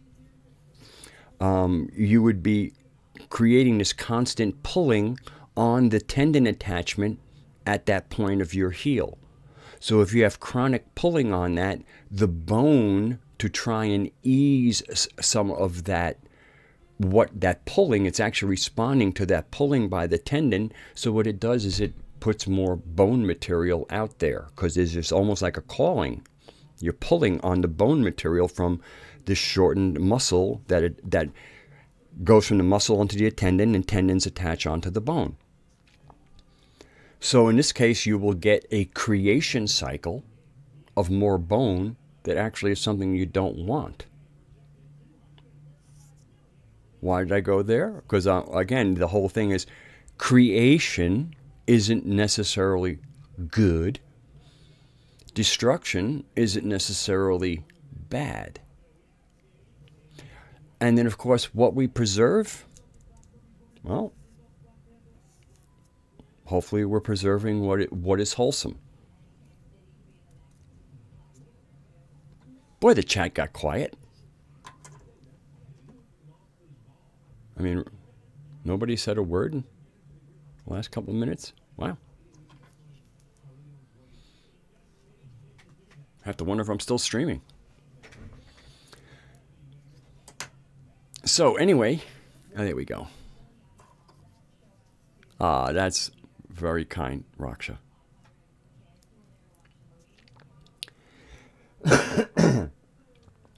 you would be creating this constant pulling on the tendon attachment at that point of your heel. So if you have chronic pulling on that, the bone, to try and ease some of that pulling, it's actually responding to that pulling by the tendon. So what it does is it puts more bone material out there, because there's just almost like a calling. You're pulling on the bone material from the shortened muscle that goes from the muscle onto the tendon, and tendons attach onto the bone. So in this case, you will get a creation cycle of more bone that actually is something you don't want. Why did I go there? Because, again, the whole thing is creation isn't necessarily good. Destruction isn't necessarily bad. And then, of course, what we preserve, well, hopefully we're preserving what is wholesome. Boy, the chat got quiet. Nobody said a word in the last couple of minutes? Wow. I have to wonder if I'm still streaming. So anyway, there we go. That's very kind, Raksha.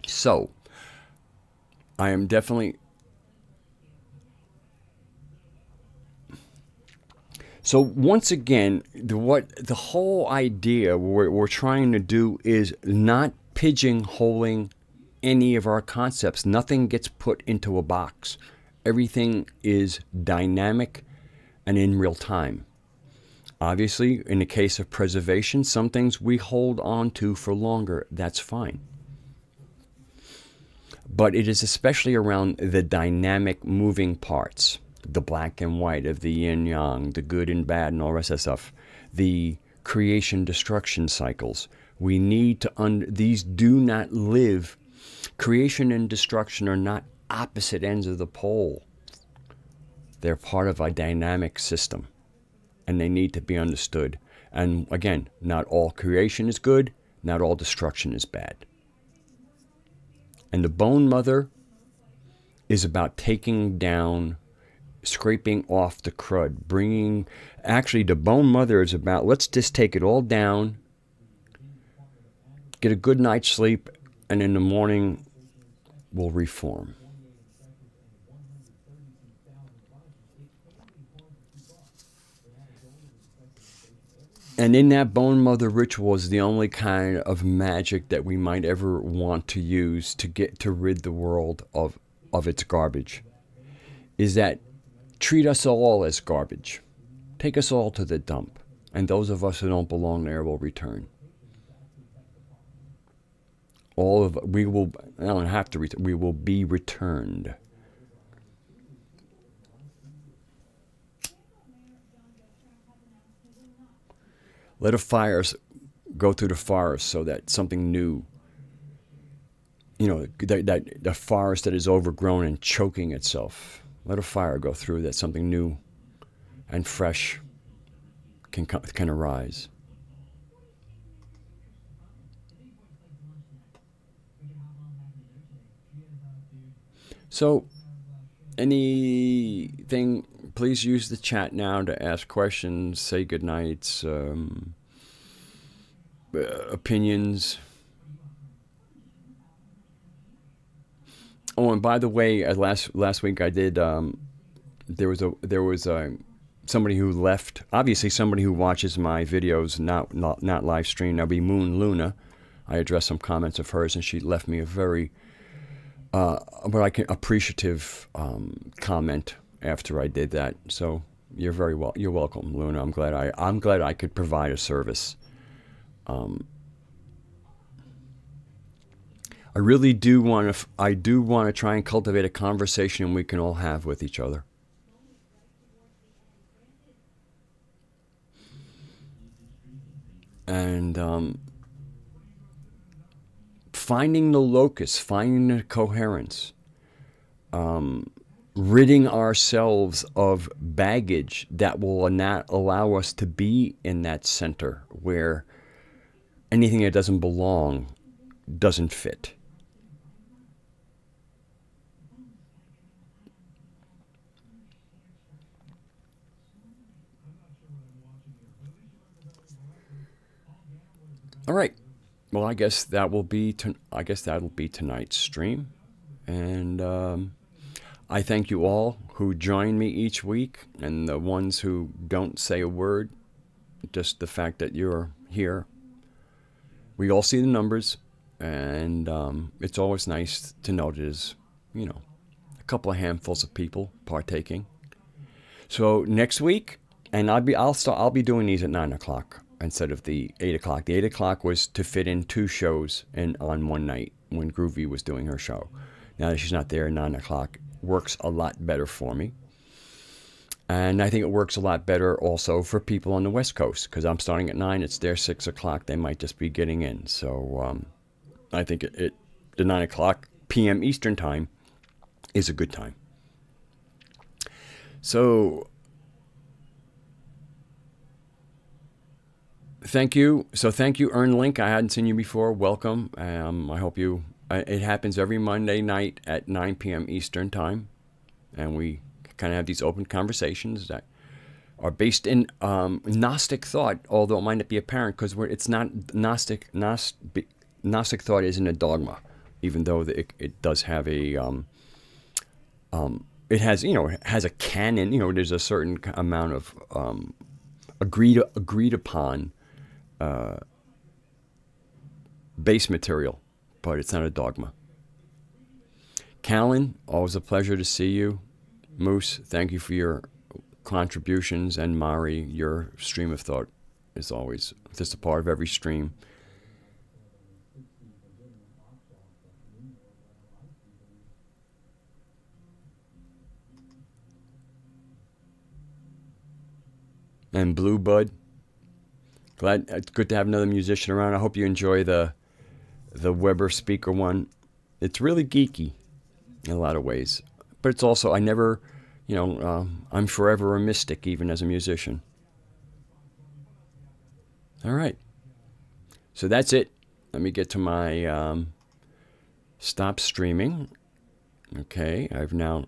So, I am definitely... So once again, the whole idea we're trying to do is not pigeonholing any of our concepts. Nothing gets put into a box. Everything is dynamic and in real time. Obviously, in the case of preservation, some things we hold on to for longer. That's fine. But it is especially around the dynamic moving parts. The black and white of the yin yang, the good and bad and all the rest of that stuff, the creation destruction cycles. We need to these do not live. Creation and destruction are not opposite ends of the pole. They're part of a dynamic system, and they need to be understood. And again, not all creation is good, not all destruction is bad. And the Bone Mother is about taking down, scraping off the crud, bringing... Actually, the Bone Mother is about, let's just take it all down, get a good night's sleep, and in the morning, we'll reform. And in that Bone Mother ritual is the only kind of magic that we might ever want to use to get to rid the world of its garbage. Is that treat us all as garbage. Take us all to the dump. And those of us who don't belong there will return. We don't have to return, we will be returned. Let a fire go through the forest so that something new, that the forest that is overgrown and choking itself, let a fire go through that something new and fresh can arise. So, anything, please use the chat now to ask questions, say goodnights, opinions. Oh, and by the way, last week I did. There was somebody who left. Obviously, somebody who watches my videos, not live stream. That'll be Moon Luna. I addressed some comments of hers, and she left me a very appreciative comment after I did that. So you're welcome, Luna. I'm glad I could provide a service. I really do want to try and cultivate a conversation we can all have with each other. And finding the locus, finding the coherence, ridding ourselves of baggage that will not allow us to be in that center where anything that doesn't belong doesn't fit. All right. Well, I guess that'll be tonight's stream, and I thank you all who join me each week, and the ones who don't say a word. Just the fact that you're here. We all see the numbers, and it's always nice to know there's, a couple of handfuls of people partaking. So next week, and I'll be doing these at 9 o'clock. Instead of the 8 o'clock. The 8 o'clock was to fit in 2 shows on one night when Groovy was doing her show. Now that she's not there, 9 o'clock works a lot better for me. And I think it works a lot better also for people on the West Coast, because I'm starting at 9, it's their 6 o'clock, they might just be getting in. So I think the 9 o'clock p.m. Eastern time is a good time. So thank you. Thank you, Earn Link. I hadn't seen you before. Welcome. I hope you. It happens every Monday night at 9 p.m. Eastern time, and we kind of have these open conversations that are based in Gnostic thought, although it might not be apparent because it's not Gnostic. Gnostic thought isn't a dogma, even though it does have a it has it has a canon. There's a certain amount of agreed upon base material, but it's not a dogma. Callan, always a pleasure to see you. Moose, thank you for your contributions, and Mari, your stream of thought is always just a part of every stream. And Blue Bud, glad it's good to have another musician around. I hope you enjoy the Weber speaker one. It's really geeky in a lot of ways, but it's also I'm forever a mystic even as a musician. All right, so that's it. Let me get to my stop streaming. Okay, I've now